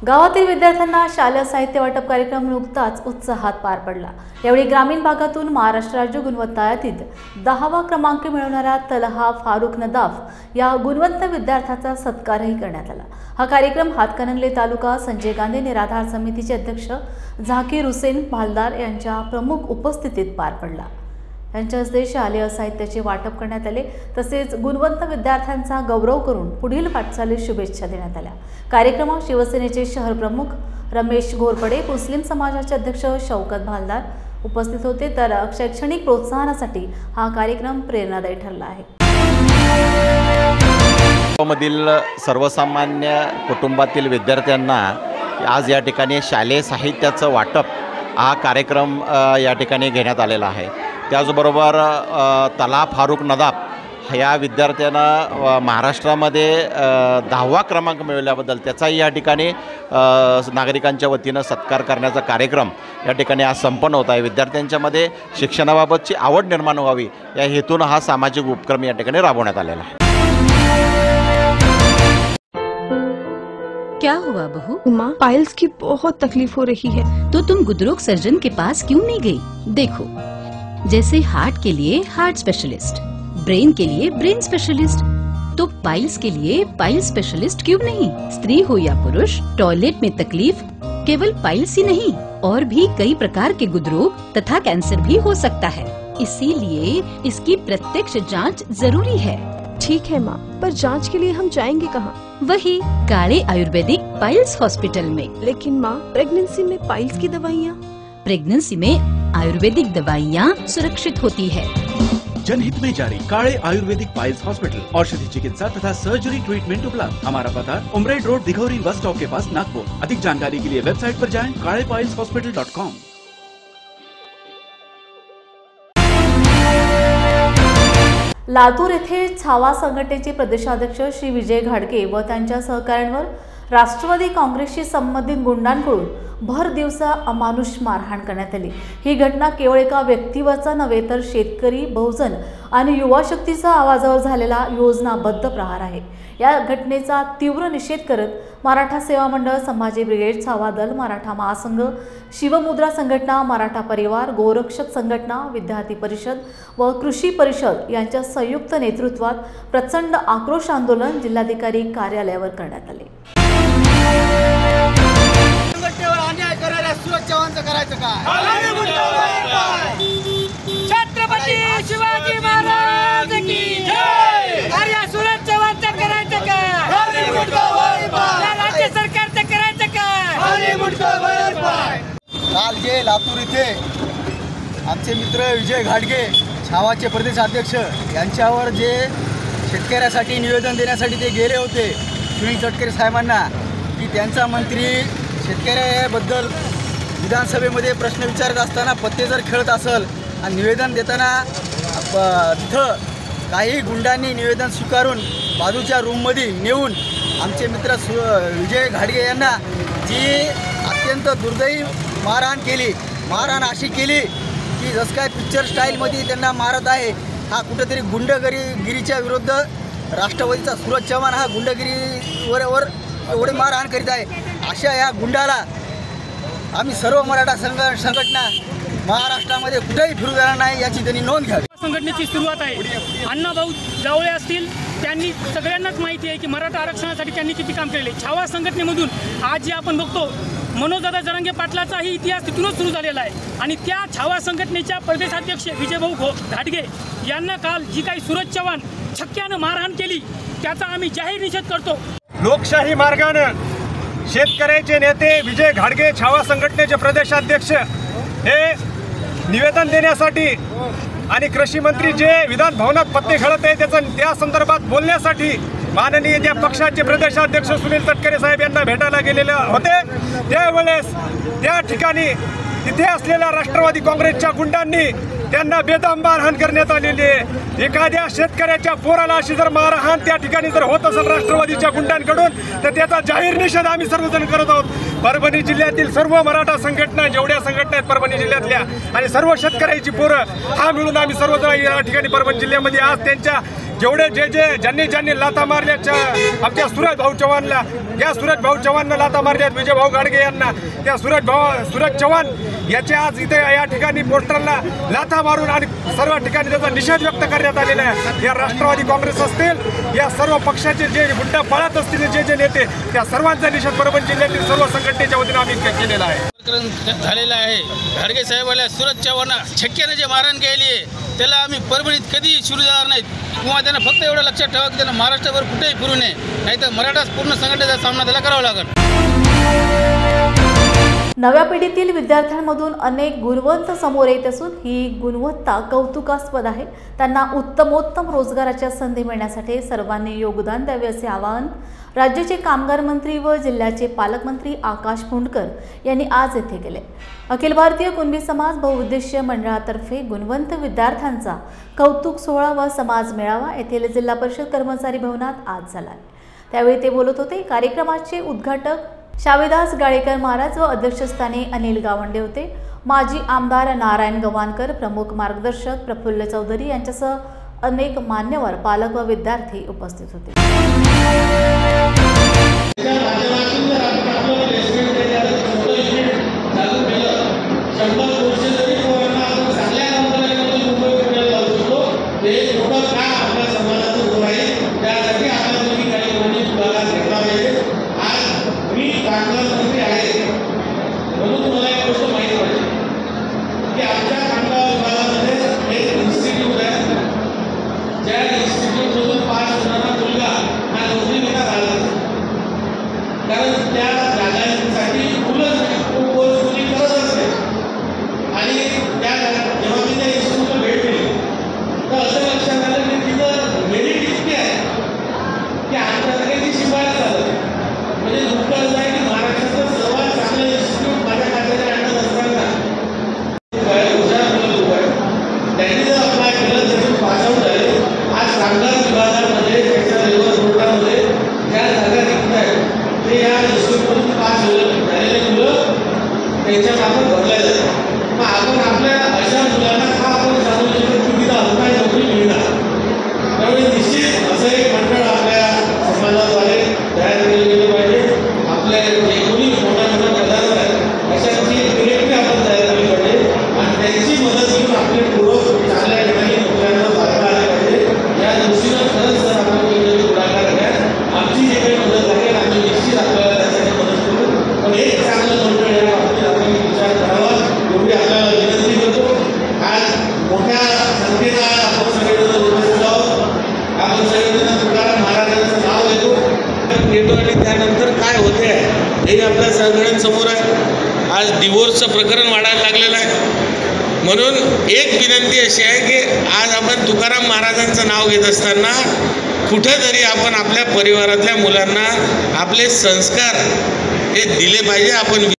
[SPEAKER 1] गावातील विद्यार्थ्यांना शालेय साहित्य वाटप कार्यक्रम नुकताच उत्साहात पार पडला. यावेळी ग्रामीण भागातून महाराष्ट्र राज्य गुणवत्ता यादीत 10वा क्रमांक मिळवणाऱ्या तलहा फारुख नदाफ या गुणवंत विद्यार्थ्याचा सत्कारही करण्यात आला. हा कार्यक्रम हातकणंगले तालुका संजय गांधी निराधार समितीचे अध्यक्ष झाकीर हुसेन भालदार यांच्या प्रमुख उपस्थितीत पार पडला. यांच्या हस्ते शालेय साहित्याचे वाटप करण्यात आले. तसेच गुणवंत विद्यार्थ्यांचा गौरव करून पुढील वाटचालीस शुभेच्छा देण्यात आल्या. कार्यक्रमात शिवसेनेचे शहर प्रमुख रमेश घोरपडे, मुस्लिम समाजाचे अध्यक्ष शौकत भालदार उपस्थित होते. तर शैक्षणिक प्रोत्साहनासाठी हा कार्यक्रम प्रेरणादायी ठरला आहे.
[SPEAKER 18] मधील सर्वसामान्य कुटुंबातील विद्यार्थ्यांना आज या ठिकाणी शालेय साहित्याचं वाटप हा कार्यक्रम या ठिकाणी घेण्यात आलेला आहे. त्याचबरोबर तलहा फारुख नदाफ या विद्यार्थ्यांना महाराष्ट्रामध्ये 10वा क्रमांक मिळवल्याबद्दल त्याचाही या ठिकाणी नागरिकांच्या वतीनं सत्कार करण्याचा कार्यक्रम या ठिकाणी आज संपन्न होत आहे. विद्यार्थ्यांच्यामध्ये शिक्षणाबाबतची आवड निर्माण व्हावी या हेतून हा सामाजिक उपक्रम या ठिकाणी राबवण्यात आलेला आहे.
[SPEAKER 19] क्या हुआ बहू? माँ, पाइल्स की बहुत तकलीफ हो रही है। तो तुम गुदरोग सर्जन के पास क्यों नहीं गई? देखो, जैसे हार्ट के लिए हार्ट स्पेशलिस्ट, ब्रेन के लिए ब्रेन स्पेशलिस्ट, तो पाइल्स के लिए पाइल्स स्पेशलिस्ट क्यों नहीं? स्त्री हो या पुरुष, टॉयलेट में तकलीफ केवल पाइल्स ही नहीं और भी कई प्रकार के गुदरोग तथा कैंसर भी हो सकता है। इसीलिए इसकी प्रत्यक्ष जांच जरूरी है। ठीक है माँ, पर जांच के लिए हम जाएंगे कहाँ? वही काले आयुर्वेदिक पाइल्स हॉस्पिटल में। लेकिन माँ, प्रेगनेंसी में पाइल्स की दवाइयाँ? प्रेगनेंसी में आयुर्वेदिक दवाइयाँ सुरक्षित होती है।
[SPEAKER 20] जनहित में जारी काले आयुर्वेदिक पाइल्स हॉस्पिटल, औषधि चिकित्सा तथा सर्जरी ट्रीटमेंट उपलब्ध। हमारा पता उमरेड रोड, दिघौरी बस स्टॉप के पास, नागपुर। अधिक जानकारी के लिए वेबसाइट पर जाएं kalepailshospital.com।
[SPEAKER 1] लातूर येथे छावा संघटनेचे प्रदेशाध्यक्ष श्री विजय घाडगे व त्यांच्या सहकाऱ्यांवर राष्ट्रवादी काँग्रेसशी संबंधित गुंडांकडून भर दिवसा अमानुष मारहाण करण्यात आली. ही घटना केवळ एका व्यक्तीवरचा नव्हे तर शेतकरी, बहुजन आणि युवा शक्तीचा आवाजावर झालेला योजनाबद्ध प्रहार आहे. या घटनेचा तीव्र निषेध करत मराठा सेवा मंडळ, संभाजी ब्रिगेड, छावा दल, मराठा महासंघ, शिवमुद्रा संघटना, मराठा परिवार, गोरक्षक संघटना, विद्यार्थी परिषद व कृषी परिषद यांच्या संयुक्त नेतृत्वात प्रचंड आक्रोश आंदोलन जिल्हाधिकारी कार्यालयावर करण्यात आले.
[SPEAKER 2] संघटनेवर अन्याय करणाऱ्या सुरज चव्हाणचं करायचं काय? छत्रपती शिवाजी महाराज की जय! अरे सुरज चव्हाणचं करायचं काय? राज्य सरकारचं करायचं काय?
[SPEAKER 21] काल जे लातूर इथे आमचे मित्र विजय घाडगे, छावाचे प्रदेशाध्यक्ष, यांच्यावर जे शेतकऱ्यासाठी निवेदन देण्यासाठी ते गेले होते सुनील तटकरे साहेबांना, की त्यांचा मंत्री शेतकऱ्याबद्दल विधानसभेमध्ये प्रश्न विचारत असताना पत्ते जर खेळत असेल आणि निवेदन देताना तिथं काही गुंडांनी निवेदन स्वीकारून बाजूच्या रूममध्ये नेऊन आमचे मित्र विजय घाडगे यांना जी अत्यंत दुर्दैवी मारहाण अशी केली की जसं काय पिक्चर स्टाईलमध्ये त्यांना मारत आहे. हा कुठेतरी गुंडगिरीच्या विरुद्ध राष्ट्रवादीचा सुरज चव्हाण हा गुंडगिरीवर एवढे मारहाण करीत आहे. अशा या गुंडाला आम्ही सर्व मराठा संघटना महाराष्ट्रामध्ये कुठेही फिरू देणार नाही याची त्यांनी नोंद घ्यावी.
[SPEAKER 22] संघटनेची सुरुवात आहे. अण्णाभाऊ जावळे असतील, त्यांनी सगळ्यांनाच माहिती आहे की मराठा आरक्षणासाठी त्यांनी किती काम केले. छावा संघटनेमधून आज जे आपण बघतो मनोजदादा जरांगे पाटलाचाही इतिहास तिथूनच सुरू झालेला आहे. आणि त्या छावा संघटनेच्या प्रदेशाध्यक्ष विजयभाऊ घाडगे यांना काल जी काही सुरज चव्हाण छक्क्यानं मारहाण केली त्याचा आम्ही जाहीर निषेध करतो.
[SPEAKER 2] लोकशाही मार्गानं शेतकऱ्याचे नेते विजय घाडगे, छावा संघटनेचे प्रदेशाध्यक्ष हे निवेदन देण्यासाठी आणि कृषी मंत्री जे विधान भवनात पत्ते खेळत आहे त्या संदर्भात बोलण्यासाठी माननीय त्या पक्षाचे प्रदेशाध्यक्ष सुनील तटकरे साहेब यांना भेटायला गेलेले होते. त्यावेळेस त्या ठिकाणी तिथे असलेल्या राष्ट्रवादी काँग्रेसच्या गुंडांनी त्यांना बेदम मारहाण करण्यात आलेली आहे। एखाद्या शेतकऱ्याच्या पोराला अशी जर मारहाण त्या ठिकाणी जर होत असेल राष्ट्रवादीच्या गुंडांकडून तर त्याचा जाहीर निषेध आम्ही सर्वजण करत आहोत। परभणी जिल्ह्यातील सर्व मराठा संघटना जेवढ्या संघटना आहेत परभणी जिल्ह्यातल्या आणि सर्व शेतकऱ्याची पोरं हा मिळून आम्ही सर्वजण या ठिकाणी परभणी जिल्ह्यामध्ये आज त्यांच्या जेवढे ज्यांनी लाथा मारल्याच्या आमच्या सूरज भाऊ चव्हाणला, या सूरज भाऊ चव्हाणला लाथा मारल्यात, विजय भाऊ गाडगे यांना, त्या सूरज चव्हाण याचे आज इथे या ठिकाणी पोस्टरला लाथा मारून आणि सर्व ठिकाणी त्याचा निषेध व्यक्त करण्यात आलेला आहे। या राष्ट्रवादी काँग्रेस असतील, या सर्व पक्षाचे जे गुंड पळत असतील जे नेते, त्या सर्वांचा निषेध परभणी जिल्ह्यातील सर्व संघटनेच्या वतीने आम्ही केलेला आहे।
[SPEAKER 3] झालेला आहे। गाडगे साहेबाला सूरज चव्हाण छक्क्याने जे मारहाण केली आहे त्याला आम्ही परभणीत कधी शिरू देणार नाहीत किंवा त्यांना फक्त एवढं लक्षात ठेवा की त्यांना महाराष्ट्रावर कुठेही फिरू नये, नाहीतर मराठा पूर्ण संघटनेचा सामना त्याला करावा लागेल।
[SPEAKER 1] नव्या पिढीतील विद्यार्थ्यांमधून अनेक गुणवंत समोर येत असून ही गुणवत्ता कौतुकास्पद आहे। त्यांना उत्तमोत्तम रोजगाराच्या संधी मिळण्यासाठी सर्वांनी योगदान द्यावे असे आवाहन राज्याचे कामगार मंत्री व जिल्ह्याचे पालकमंत्री आकाश फुंडकर यांनी आज येथे केले। अखिल भारतीय कुणबी समाज बहुउद्देशीय मंडळातर्फे गुणवंत विद्यार्थ्यांचा कौतुक सोहळा व समाज मेळावा येथील जिल्हा परिषद कर्मचारी भवनात आज झाला। त्यावेळी ते बोलत होते। कार्यक्रमाचे उद्घाटक शाविदास गाळेकर महाराज व अध्यक्षस्थानी अनिल गावंडे होते। माजी आमदार नारायण गवाणकर, प्रमुख मार्गदर्शक प्रफुल्ल चौधरी यांच्यासह अनेक मान्यवर पालक व विद्यार्थी उपस्थित होते।
[SPEAKER 3] त्यानंतर काय होते हे आपल्या सगळ्यांसमोर आहे। आज डिवोर्सचं प्रकरण वाढायला लागलेलं आहे, म्हणून एक विनंती अशी आहे की आज आपण तुकाराम महाराजांचं नाव घेत असताना कुठेतरी आपण आपल्या परिवारातल्या मुलांना आपले संस्कार हे दिले पाहिजे। आपण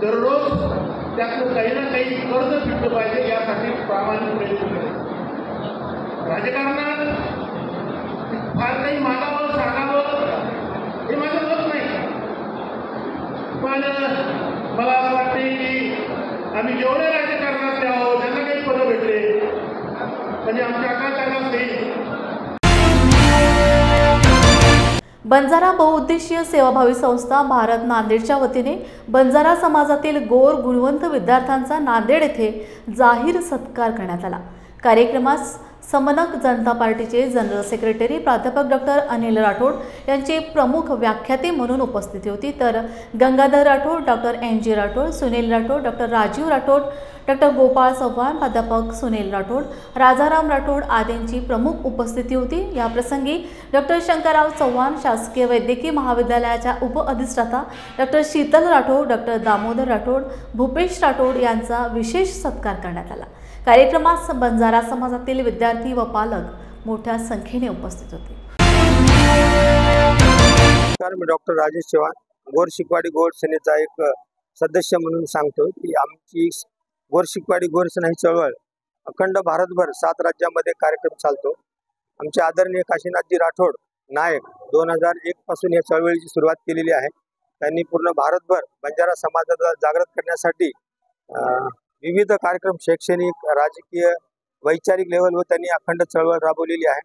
[SPEAKER 4] दररोज त्यातलं काही ना काही कर्ज फिटलं पाहिजे यासाठी प्रामाणिक प्रयत्न करायचे। राजकारणात फार काही मागावं सांगावं हे माझं मत नाही, पण मला असं वाटते की आम्ही जेवढे राजकारणात आहोत त्यांना काही पदं भेटले म्हणजे आमच्या आकाशाला देईल।
[SPEAKER 1] बंजारा बहुउद्देशीय सेवाभावी संस्था भारत नांदेडच्या वतीने बंजारा समाजातील गोर गुणवंत विद्यार्थ्यांचा नांदेड येथे जाहीर सत्कार करण्यात आला। कार्यक्रमास समनक जनता पार्टीचे जनरल सेक्रेटरी प्राध्यापक डॉक्टर अनिल राठोड यांची प्रमुख व्याख्याते म्हणून उपस्थिती होती, तर Gangadhar Rathod, doctor NG Rathod, Sunil Rathod, doctor Rajiv Rathod, doctor Gopal Chavan, प्राध्यापक सुनील राठोड, राजाराम राठोड आदींची प्रमुख उपस्थिती होती। या प्रसंगी डॉक्टर शंकरराव चव्हाण, शासकीय वैद्यकीय महाविद्यालयाच्या उपअधिष्ठाता डॉक्टर शीतल राठोड, डॉक्टर दामोदर राठोड, भूपेश राठोड यांचा विशेष सत्कार करण्यात आला। कार्यक्रमास बंजारा समाजातील विद्यार्थी व पालक मोठ्या संख्येने उपस्थित होते।
[SPEAKER 5] मी डॉक्टर राजेश चव्हाण, गोर शिकवाडी गोर सेनेचा एक सदस्य म्हणून सांगतो की आमची गोर शिकवाडी गोर सेना ही चळवळ अखंड भारतभर 7 राज्यांमध्ये कार्यक्रम चालतो। आमचे आदरणीय काशीनाथजी राठोड नायक 2001 पासून या चळवळीची सुरुवात केलेली आहे। त्यांनी पूर्ण भारतभर बंजारा समाजाला जागृत करण्यासाठी विविध कार्यक्रम शैक्षणिक, राजकीय, वैचारिक लेवलवर त्यांनी अखंड चळवळ राबवलेली आहे।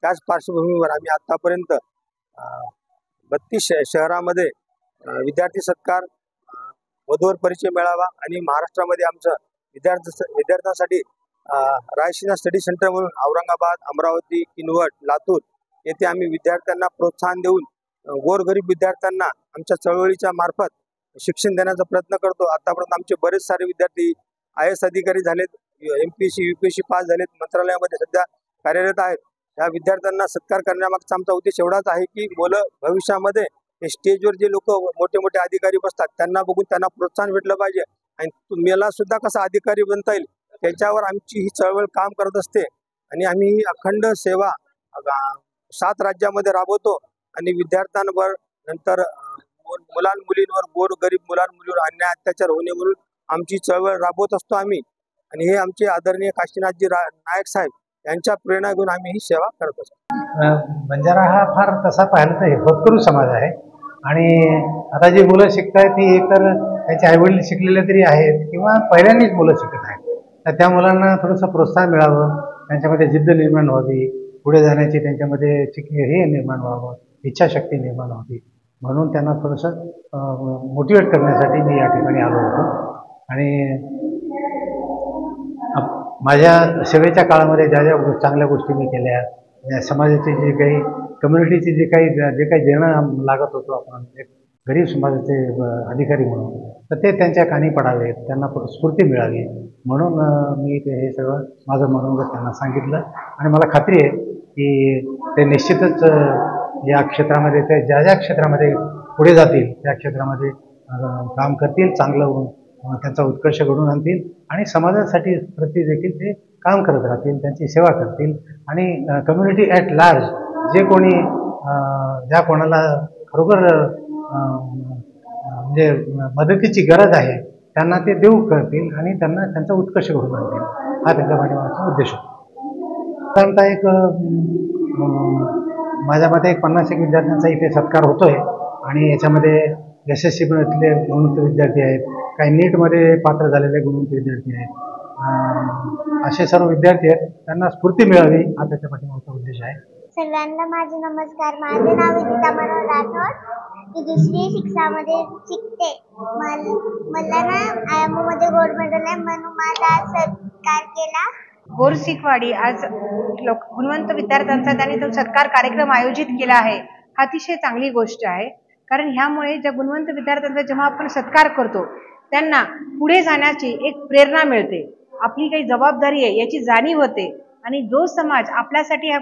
[SPEAKER 5] त्याच पार्श्वभूमीवर आम्ही आतापर्यंत 32 शहरामध्ये विद्यार्थी सत्कार, वधूवर परिचय मेळावा आणि महाराष्ट्रामध्ये आमचं विद्यार्थ्यांसाठी रायसीना स्टडी सेंटर म्हणून औरंगाबाद, अमरावती, किनवट, लातूर येथे आम्ही विद्यार्थ्यांना प्रोत्साहन देऊन गोरगरीब विद्यार्थ्यांना आमच्या चळवळीच्या मार्फत शिक्षण देण्याचा प्रयत्न करतो। आतापर्यंत आमचे बरेच सारे विद्यार्थी IAS अधिकारी झालेत, MPSC, UPSC पास झालेत, मंत्रालयामध्ये सध्या कार्यरत आहेत। या विद्यार्थ्यांना सत्कार करण्यामागचा आमचा उद्देश एवढाच आहे की मुलं भविष्यामध्ये स्टेजवर जे लोक मोठे मोठे अधिकारी बसतात त्यांना बघून त्यांना प्रोत्साहन भेटलं पाहिजे आणि मला सुद्धा कसा अधिकारी बनता येईल त्याच्यावर आमची ही चळवळ काम करत असते। आणि आम्ही ही अखंड सेवा 7 राज्यामध्ये राबवतो आणि विद्यार्थ्यांवर नंतर मुलांमुलींवर, गोरगरीब मुलांमुलींवर अन्याय अत्याचार होणे म्हणून आमची चळवळ राबवत असतो आम्ही। आणि हे आमचे आदरणीय काशीनाथजी नायक साहेब यांच्या प्रेरणा घेऊन आम्ही ही सेवा करत असतो।
[SPEAKER 7] बंजारा हा फार तसा पाहिलं तर होतकरू समाज आहे आणि आता जी मुलं शिकतायत ती एकतर त्याचे आईवडील शिकलेले तरी आहेत किंवा पहिल्यांदाच मुलं शिकत आहेत, तर त्या मुलांना थोडंसं प्रोत्साहन मिळावं, त्यांच्यामध्ये जिद्द निर्माण व्हावी, पुढे जाण्याची त्यांच्यामध्ये हे निर्माण व्हावं, इच्छाशक्ती निर्माण व्हावी, म्हणून त्यांना थोडंसं मोटिवेट करण्यासाठी मी या ठिकाणी आलो होतो। आणि माझ्या सेवेच्या काळामध्ये ज्या ज्या चांगल्या गोष्टी मी केल्या, समाजाची जे काही कम्युनिटीची जे काही देणं लागत होतो आपण एक गरीब समाजाचे अधिकारी म्हणून, तर ते त्यांच्या कानी पडावेत, त्यांना स्फूर्ती मिळावी म्हणून मी हे सगळं माझं मनोगत त्यांना सांगितलं। आणि मला खात्री आहे की ते निश्चितच या क्षेत्रामध्ये ते ज्या क्षेत्रामध्ये पुढे जातील त्या क्षेत्रामध्ये काम करतील, चांगलं त्यांचा उत्कर्ष घडवून आणतील आणि समाजासाठी प्रति देखील ते काम करत राहतील, त्यांची सेवा करतील आणि कम्युनिटी ॲट लार्ज जे कोणी ज्या कोणाला खरोखर म्हणजे मदतीची गरज आहे त्यांना ते देऊ करतील आणि त्यांना त्यांचा उत्कर्ष घडवून आणतील, हा त्यांच्या पाठीमागचा उद्देश होता। साधारणतः एक माझ्या मते 50 विद्यार्थ्यांचा इथे सत्कार होतोय आणि याच्यामध्ये यशस्वी बनलेले गुणवंत विद्यार्थी आहेत, काही नीटमध्ये पात्र झालेले गुणवंत विद्यार्थी आहेत, असे सर्व विद्यार्थी आहेत, त्यांना स्फूर्ती मिळावी हा त्याच्या पाठीमागचा उद्देश आहे।
[SPEAKER 23] सर्वांना माझे नमस्कार। माझे नाव विदिता मनोहर राठोड, मी 2री शिक्षामध्ये शिकते। मला ना आयाममध्ये गोल्ड मेडल आहे म्हणून माझा सत्कार केला।
[SPEAKER 24] गोर शिकवाडी आज गुणवंत विद्यार्थ्यांचा त्यांनी तो सत्कार कार्यक्रम आयोजित केला आहे, हा अतिशय चांगली गोष्ट आहे। कारण ह्यामुळे ज्या गुणवंत विद्यार्थ्यांचा जेव्हा आपण सत्कार करतो त्यांना पुढे जाण्याची एक प्रेरणा मिळते, आपली काही जबाबदारी आहे याची जाणीव होते आणि जो समाज आपल्यासाठी हा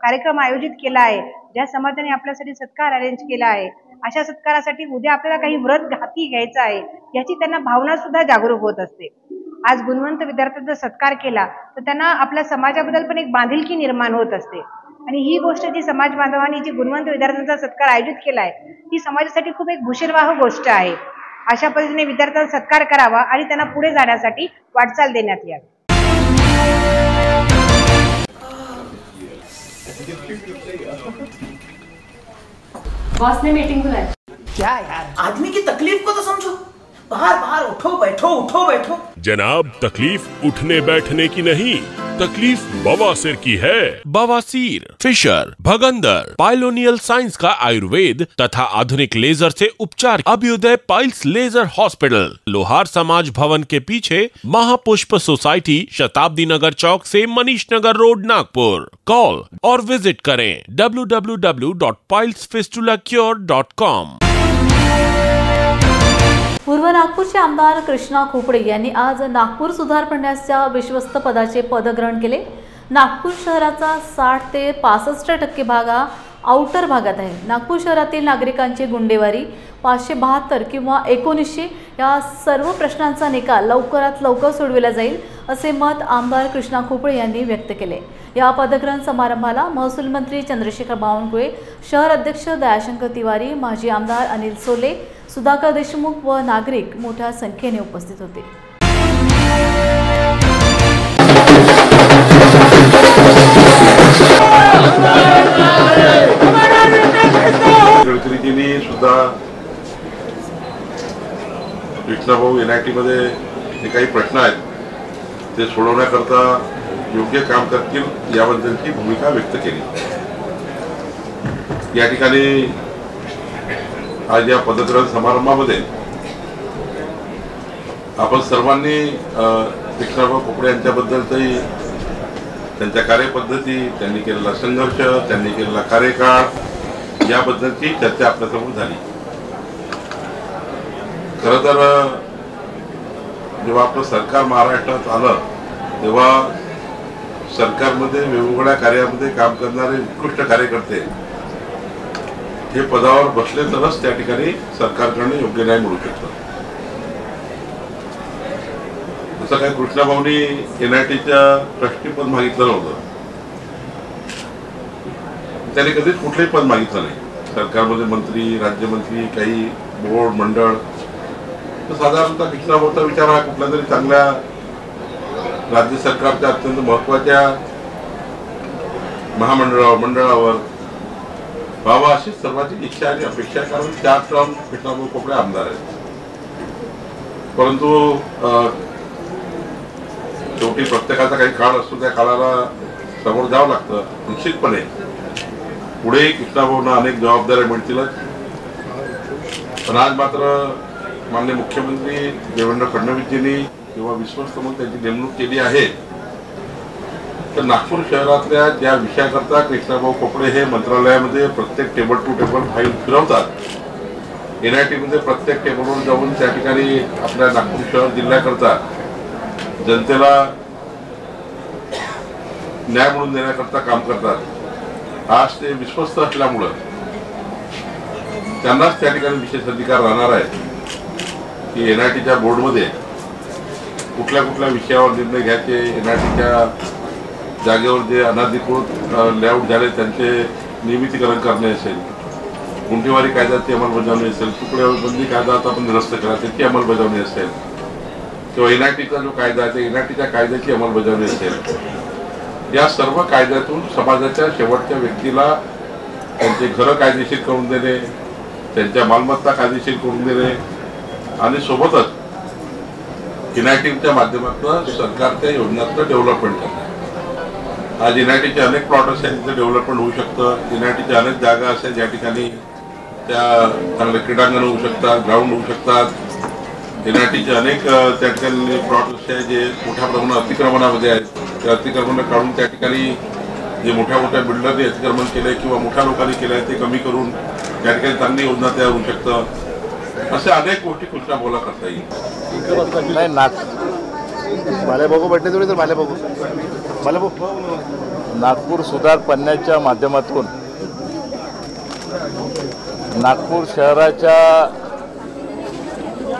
[SPEAKER 24] कार्यक्रम आयोजित केला आहे, ज्या समाजाने आपल्यासाठी सत्कार अरेंज केला आहे, अशा सत्कारासाठी उद्या आपल्याला काही व्रत हाती घ्यायचं आहे याची त्यांना भावना सुद्धा जागरूक होत असते। आज गुणवंत विद्यार्थ्यांचा सत्कार केला तर त्यांना आपल्या समाजाबद्दल पण एक बांधिलकी निर्माण होत असते आणि ही गोष्ट जी समाज बांधवांनी जी गुणवंत विद्यार्थ्यांचा सत्कार आयोजित केला आहे ही समाजासाठी खूप एक भूषणवाह गोष्ट आहे। अशा पद्धतीने विद्यार्थ्यांचा सत्कार करावा आणि त्यांना पुढे जाण्यासाठी वाटचाल देण्यात यावी।
[SPEAKER 12] बॉस ने मीटिंग बुलाई।
[SPEAKER 13] क्या यार, आदमी की तकलीफ को तो समझो, बाहर बाहर उठो बैठो उठो बैठो।
[SPEAKER 14] जनाब, तकलीफ उठने बैठने की नहीं तकलीफ बवासीर की है। बवासीर, फिशर, भगंदर, पाइलोनियल साइंस का आयुर्वेद तथा आधुनिक लेजर से उपचार। अभ्युदय पाइल्स लेजर हॉस्पिटल, लोहार समाज भवन के पीछे, महापुष्प सोसाइटी, शताब्दी नगर चौक से मनीष नगर रोड, नागपुर। कॉल और विजिट करें www.pilesfistulacure.com।
[SPEAKER 1] पूर्व नागपूरचे आमदार कृष्णा खोपडे यांनी आज नागपूर सुधार प्रन्यासच्या विश्वस्त पदाचे पदग्रहण केले। नागपूर शहराचा 60 ते 65% भाग हा आउटर भागात आहे। नागपूर शहरातील नागरिकांची गुंडेवारी 572 किंवा 1900 या सर्व प्रश्नांचा निकाल लवकरात लवकर सोडविला जाईल असे मत आमदार कृष्णा खोपडे यांनी व्यक्त केले। या पदग्रहण समारंभाला महसूल मंत्री चंद्रशेखर बावनकुळे, शहर अध्यक्ष दयाशंकर तिवारी, माजी आमदार अनिल सोले, सुधाकर देशमुख व नागरिक मोठ्या संख्येने उपस्थित होते।
[SPEAKER 8] गडकरीजींनी सुद्धा कृष्णाभाऊ NIT मध्ये जे काही प्रश्न आहेत ते सोडवण्याकरता योग्य काम करतील याबद्दलची भूमिका व्यक्त केली। या ठिकाणी आज या पदग्रहण समारंभामध्ये आपण सर्वांनी कृष्णाभाऊ खोपडे यांच्याबद्दलची त्यांच्या कार्यपद्धती, त्यांनी केलेला संघर्ष, त्यांनी केलेला कार्यकाळ याबद्दलची चर्चा आपल्यासमोर झाली। खरं तर जेव्हा आपलं सरकार महाराष्ट्रात आलं तेव्हा सरकारमध्ये वेगवेगळ्या कार्यामध्ये काम करणारे उत्कृष्ट कार्यकर्ते हे पदावर बसले तरच त्या ठिकाणी सरकारकडे योग्य न्याय मिळू शकतो। असं काही कृष्णाभाऊनी NITच्या ट्रस्टीपद मागितलं नव्हतं, त्याने कधीच कुठलंही पद मागितलं नाही। सरकारमध्ये मंत्री, राज्यमंत्री, काही बोर्ड मंडळ, तर साधारणतः कृष्णाभाऊचा विचार हा कुठल्या तरी चांगल्या राज्य सरकारच्या अत्यंत महत्वाच्या मंडळावर व्हावा अशी सर्वांची इच्छा आणि अपेक्षा आहे, कारण 4 टर्म कृष्णाभाऊ खोपडे आमदार आहेत। परंतु शेवटी प्रत्येकाचा काही काळ असतो, त्या काळाला समोर जावं लागतं। निश्चितपणे पुढे कृष्णाभाऊंना अनेक जबाबदाऱ्या मिळतीलच, पण आज मात्र माननीय मुख्यमंत्री देवेंद्र फडणवीसजींनी जेव्हा विश्वस्त म्हणून त्यांची नेमणूक केली आहे तर नागपूर शहरातल्या ज्या विषयाकरता कृष्णाभाऊ खोपडे हे मंत्रालयामध्ये प्रत्येक टेबल टू टेबल फाईल फिरवतात, NIT मध्ये प्रत्येक टेबलवर जाऊन त्या ठिकाणी आपल्या नागपूर शहर जिल्ह्याकरता जनतेला न्याय मिळवून देण्याकरता काम करतात। आज ते विश्वस्त असल्यामुळं त्यांनाच त्या ठिकाणी विशेष अधिकार राहणार आहे की NITच्या बोर्डमध्ये कुठल्या कुठल्या विषयावर निर्णय घ्यायचे, NITच्या जागेवर जे अनधिकृत लेआउट झाले त्यांचे नियमितीकरण करणे असेल, गुंठेवारी कायद्याची अंमलबजावणी असेल, तुकडेबंदी कायदा आता आपण निरस्त केला त्याची अंमलबजावणी असेल, किंवा NITचा जो कायदा आहे त्या NITच्या कायद्याची अंमलबजावणी असेल, या सर्व कायद्यातून समाजाच्या शेवटच्या व्यक्तीला त्यांचे घरं कायदेशीर करून देणे, त्यांच्या मालमत्ता कायदेशीर करून देणे आणि सोबतच NITच्या माध्यमातून सरकारच्या योजनांचं डेव्हलपमेंट करणे। आज NITचे अनेक प्लॉट असे तिथे डेव्हलपमेंट होऊ शकतं, NITच्या अनेक जागा असेल ज्या ठिकाणी त्या चांगले क्रीडांगण होऊ शकतात, ग्राउंड होऊ शकतात, NITचे अनेक त्या ठिकाणी प्लॉट असे जे मोठ्या प्रमाणात अतिक्रमणामध्ये आहेत, त्या अतिक्रमण काढून त्या ठिकाणी जे मोठ्या मोठ्या बिल्डरने अतिक्रमण केलंय किंवा मोठ्या लोकांनी केलंय ते कमी करून त्या ठिकाणी चांगली योजना तयार होऊ शकतं। अशा अनेक गोष्टी कृष्णाभाऊला करता येईल।
[SPEAKER 9] नागपूर सुधार पन्न्याच्या माध्यमातून नागपूर शहराच्या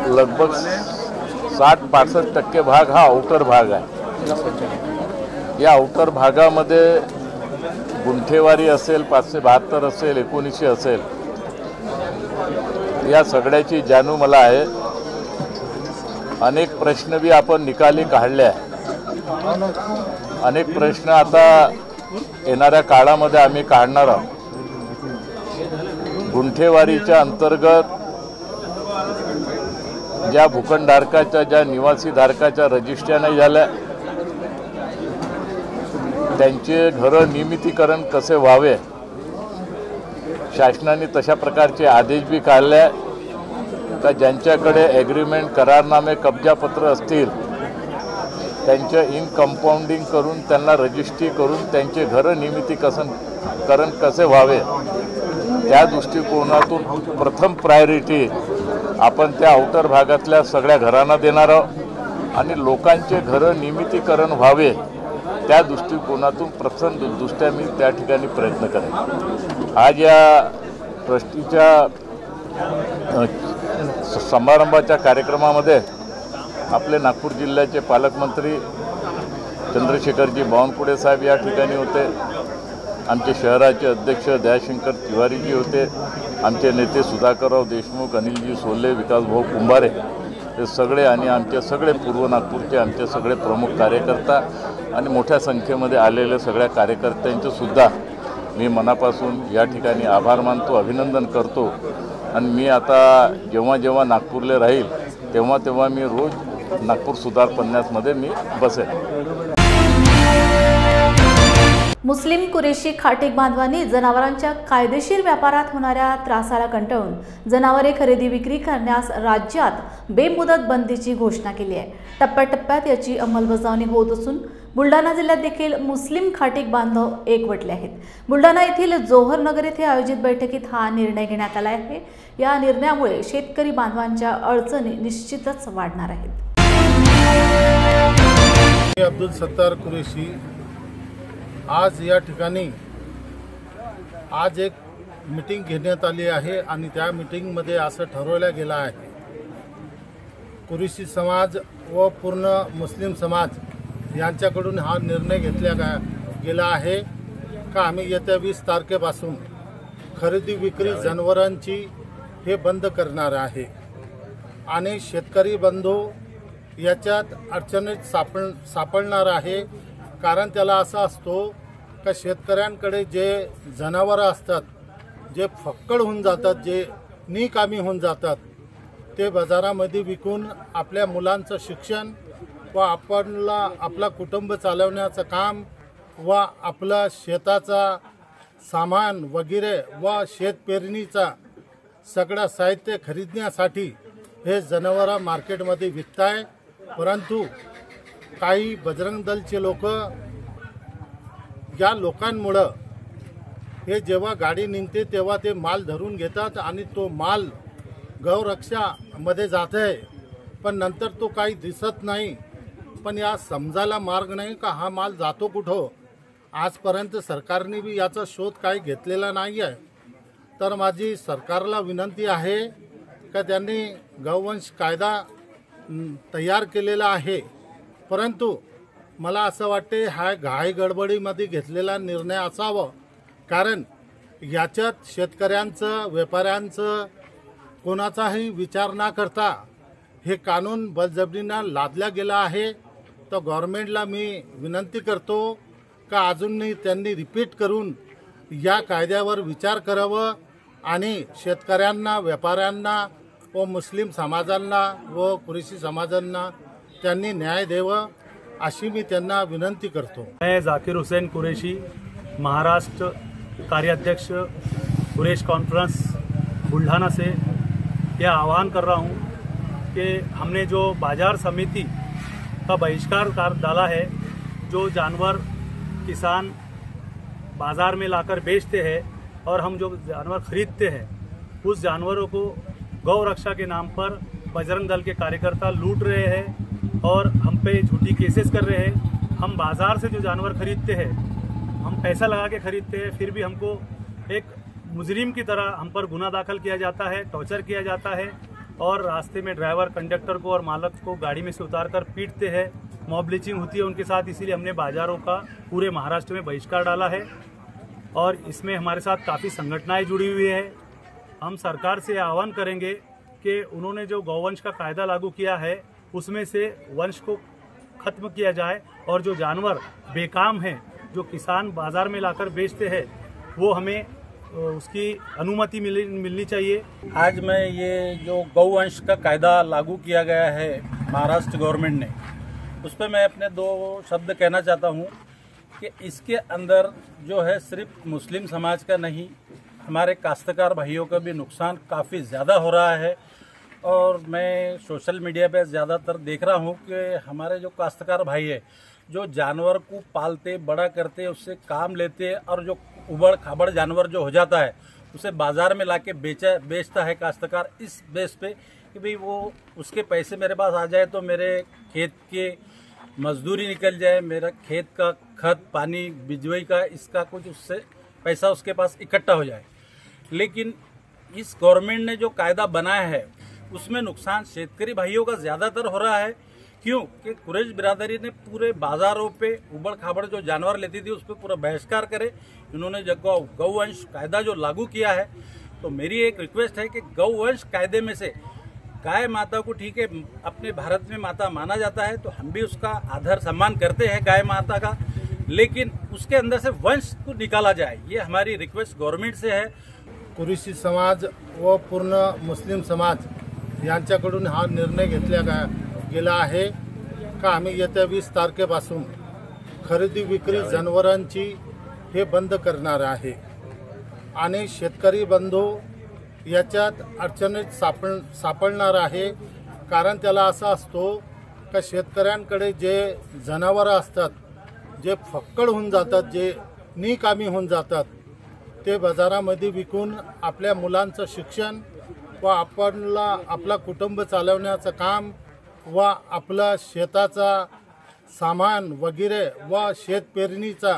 [SPEAKER 9] लगभग 60-65% भाग हा आउटर भाग आहे। या आउटर भागामध्ये गुंठेवारी असेल, 572 असेल, 1900 असेल, या सगळ्याची जाणीव मला आहे। अनेक प्रश्न बी आपण निकाली काढले आहे, अनेक प्रश्न आता येणाऱ्या काळामध्ये आम्ही काढणार आहोत। गुंठेवारीच्या अंतर्गत ज्या भूखंडधारकाच्या, ज्या निवासी धारकाच्या रजिस्ट्र्या नाही झाल्या त्यांचे घरं नियमितीकरण कसे व्हावे, शासनाने तशा प्रकारचे आदेश बी काढले का ज्यांच्याकडे ॲग्रीमेंट, करारनामे, कब्जापत्र असतील त्यांचं इन कंपाऊंडिंग करून त्यांना रजिस्ट्री करून त्यांचे घरं नियमितीकरण कसे व्हावे त्या दृष्टिकोनातून प्रथम प्रायोरिटी आपण त्या आउटर भागातल्या सगळ्या घरांना देणार आहोत आणि लोकांचे घरं नियमितीकरण व्हावे त्या दृष्टिकोनातून प्रथम दृष्ट्या मी त्या ठिकाणी प्रयत्न करेन। आज या ट्रस्टीच्या समारंभाच्या कार्यक्रमामध्ये आपले नागपूर जिल्ह्याचे पालकमंत्री चंद्रशेखरजी बावनकुळे साहेब या ठिकाणी होते, आमचे शहराचे अध्यक्ष दयाशंकर तिवारीजी होते, आमचे नेते सुधाकरराव देशमुख, अनिलजी सोले, विकासभाऊ कुंभारे हे सगळे आणि आमचे सगळे पूर्व नागपूरचे आमचे सगळे प्रमुख कार्यकर्ता आणि मोठ्या संख्येमध्ये आलेले सगळ्या कार्यकर्त्यांचे सुद्धा मी मनापासून या ठिकाणी आभार मानतो, अभिनंदन करतो। आणि मी आता जेव्हा जेव्हा नागपूरला राहील तेव्हा तेव्हा मी रोज नागपूर सुधार पन्यासमध्ये मी बसेल।
[SPEAKER 1] मुस्लिम कुरेशी खाटीक बांधवांनी जनावरांच्या कायदेशीर व्यापारात होणाऱ्या त्रासाला कंटाळून जनावरे खरेदी विक्री करण्यास राज्यात बेमुदत बंदीची घोषणा केली आहे। टप्प्याटप्प्यात याची अंमलबजावणी होत असून बुलढाणा जिल्ह्यात देखील मुस्लिम खाटीक बांधव एकवटले आहेत। बुलढाणा येथील जोहर नगर येथे आयोजित बैठकीत हा निर्णय घेण्यात आला आहे। या निर्णयामुळे शेतकरी बांधवांच्या अडचणी निश्चितच वाढणार आहेत।
[SPEAKER 6] अब्दुल सत्तार कुरेशी आज या ठिकाणी आज एक मीटिंग घेण्यात आली आहे आणि त्या मीटिंगमध्ये असं ठरवलं गेलं आहे, कुरेशी समाज व पूर्ण मुस्लिम समाज यांच्याकडून हा निर्णय घेतला गेला आहे का आम्ही येत्या 20 तारखेपासून खरेदी विक्री जनावरांची हे बंद करणार आहे आणि शेतकरी बंधू याच्यात अडचणीत सापडणार आहे। कारण त्याला असं असतो का शेतकऱ्यांकडे जे जनावरं असतात, जे फक्कड होऊन जातात, जे निकामी होऊन जातात, ते बाजारामध्ये विकून आपल्या मुलांचं शिक्षण व आपला कुटुंब चालवण्याचं काम व आपला शेताचा सामान वगैरे व शेतपेरणीचा सगळं साहित्य खरीदण्यासाठी हे जनावरं मार्केटमध्ये विकताय। परंतु काही बजरंग दलचे लोक या लोकांमुळं हे जेव्हा गाडी निघते तेव्हा ते माल धरून घेतात आणि तो माल गौरक्षामध्ये जात आहे, पण नंतर तो काही दिसत नाही। पण या समजायला मार्ग नाही का हा माल जातो कुठं। आजपर्यंत सरकारने बी याचा शोध काही घेतलेला नाही आहे। तर माझी सरकारला विनंती आहे का त्यांनी गौवंश कायदा तयार केलेला आहे, परंतु मला असं वाटते हा घाई गडबडीमध्ये घेतलेला निर्णय असावा। कारण याच्यात शेतकऱ्यांचं, व्यापाऱ्यांचं कोणाचाही विचार न करता हे कानून बळजबरीनं लादला गेला आहे। तर गव्हर्नमेंटला मी विनंती करतो का अजूनही त्यांनी रिपीट करून या कायद्यावर विचार करावं आणि शेतकऱ्यांना, व्यापाऱ्यांना व मुस्लिम समाजांना व कुरेशी समाजांना त्यांनी न्याय द्यावा अशी मी त्यांना विनंती करतो।
[SPEAKER 10] मैं जाकिर हुसैन कुरेशी, महाराष्ट्र कार्याध्यक्ष कुरेश कॉन्फ्रेंस बुल्ढाना से यह आह्वान कर रहा हूँ कि हमने जो बाजार समिति का बहिष्कार डाला है, जो जानवर किसान बाज़ार में लाकर बेचते हैं और हम जो जानवर खरीदते हैं, उस जानवरों को गौ रक्षा के नाम पर बजरंग दल के कार्यकर्ता लूट रहे हैं और हम पे झूठी केसेस कर रहे हैं। हम बाज़ार से जो जानवर खरीदते हैं, हम पैसा लगा के खरीदते हैं, फिर भी हमको एक मुजरिम की तरह हम पर गुना दाखिल किया जाता है, टॉर्चर किया जाता है और रास्ते में ड्राइवर, कंडक्टर को और मालक को गाड़ी में से उतार कर पीटते हैं। मॉब लिंचिंग होती है उनके साथ, इसीलिए हमने बाज़ारों का पूरे महाराष्ट्र में बहिष्कार डाला है और इसमें हमारे साथ काफ़ी संगठनाएं जुड़ी हुई है। हम सरकार से आह्वान करेंगे कि उन्होंने जो गौवंश का कायदा लागू किया है उसमें से वंश को ख़त्म किया जाए और जो जानवर बेकाम हैं, जो किसान बाज़ार में लाकर बेचते हैं, वो हमें उसकी अनुमति मिलनी चाहिए।
[SPEAKER 11] आज मैं ये जो गौवंश का कायदा लागू किया गया है महाराष्ट्र गवर्नमेंट ने, उस पर मैं अपने 2 शब्द कहना चाहता हूँ कि इसके अंदर जो है सिर्फ मुस्लिम समाज का नहीं, हमारे काश्तकार भाइयों का भी नुकसान काफ़ी ज़्यादा हो रहा है। और मैं सोशल मीडिया पे ज़्यादातर देख रहा हूँ कि हमारे जो काश्तकार भाई है, जो जानवर को पालते बड़ा करते उससे काम लेते और जो उबड़ खाबड़ जानवर जो हो जाता है उसे बाज़ार में लाके बेचता है काश्तकार, इस बेस पे कि भाई वो उसके पैसे मेरे पास आ जाए तो मेरे खेत के मजदूरी निकल जाए, मेरा खेत का खत पानी बिजली का इसका कुछ उससे पैसा उसके पास इकट्ठा हो जाए। लेकिन इस गवर्नमेंट ने जो कायदा बनाया है उसमें नुकसान शेतकरी भाइयों का ज़्यादातर हो रहा है। क्यों कि कुरैश बिरादरी ने पूरे बाज़ारों पे उबड़ खाबड़ जो जानवर लेती थी उस पर पूरा बहिष्कार करे। इन्होंने जब गौवंश कायदा जो लागू किया है, तो मेरी एक रिक्वेस्ट है कि गौवंश कायदे में से गाय माता को, ठीक है अपने भारत में माता माना जाता है तो हम भी उसका आदर सम्मान करते हैं गाय माता का, लेकिन उसके अंदर से वंश को निकाला जाए, ये हमारी रिक्वेस्ट गवर्नमेंट से है।
[SPEAKER 6] कुरेशी समाज व पूर्ण मुस्लिम समाज यांच्याकडून हा निर्णय घेतला गेला आहे का आम्ही येत्या 20 तारखेपासून खरेदी विक्री जनावरांची हे बंद करणार आहे आणि शेतकरी बंधू याच्यात अडचणीत सापडणार आहे। कारण त्याला असं असतो का शेतकऱ्यांकडे जे जनावरं असतात, जे फक्कड होऊन जातात, जे निकामी होऊन जातात, ते बाजारामध्ये विकून आपल्या मुलांचं शिक्षण व आपला कुटुंब चालवण्याचं काम व आपला शेताचा सामान वगैरे व शेत पेरणीचा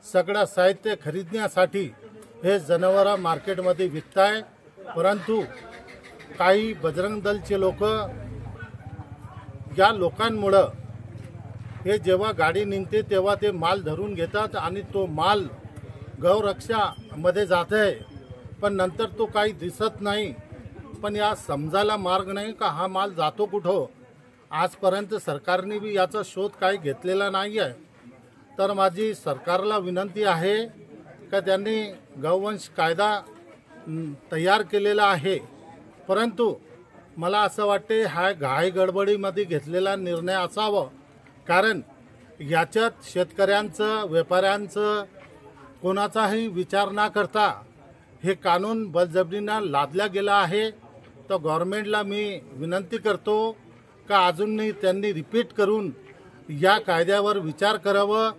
[SPEAKER 6] सगळं साहित्य खरीदण्यासाठी हे जनावरं मार्केटमध्ये विकताय। परंतु काही बजरंग दलचे लोक या लोकांमुळं हे जेव्हा गाडी निघते तेव्हा ते माल धरून घेतात आणि तो माल गौरक्षामध्ये जात आहे, पण नंतर तो काही दिसत नाही। पण या समजायला मार्ग नाही का हा माल जातो कुठं। आजपर्यंत सरकारने बी याचा शोध काही घेतलेला नाही आहे। तर माझी सरकारला विनंती आहे का त्यांनी गौवंश कायदा तयार केलेला आहे, परंतु मला असं वाटते हा घाई गडबडीमध्ये घेतलेला निर्णय असावा। कारण याच्यात शेतकऱ्यांचं, व्यापाऱ्यांचं कोणाचाही विचार न करता हे कानून बळजबरीनं लादला गेला आहे। तर गव्हर्नमेंटला मी विनंती करतो का अजूनही त्यांनी रिपीट करून या कायद्यावर विचार करावा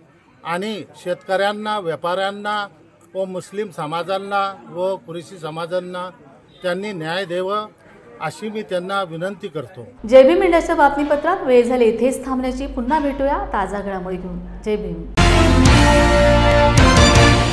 [SPEAKER 6] आणि शेतकऱ्यांना, व्यापाऱ्यांना व मुस्लिम समाजांना व कुरेशी समाजांना त्यांनी न्याय द्यावा अशी मी त्यांना विनंती करतो।
[SPEAKER 1] जय भीम इंडियाच्या बातमीपत्रात वेळ झाली इथेच थांबण्याची। पुन्हा भेटूया ताजा घडामोडी घेऊन। जय भीम।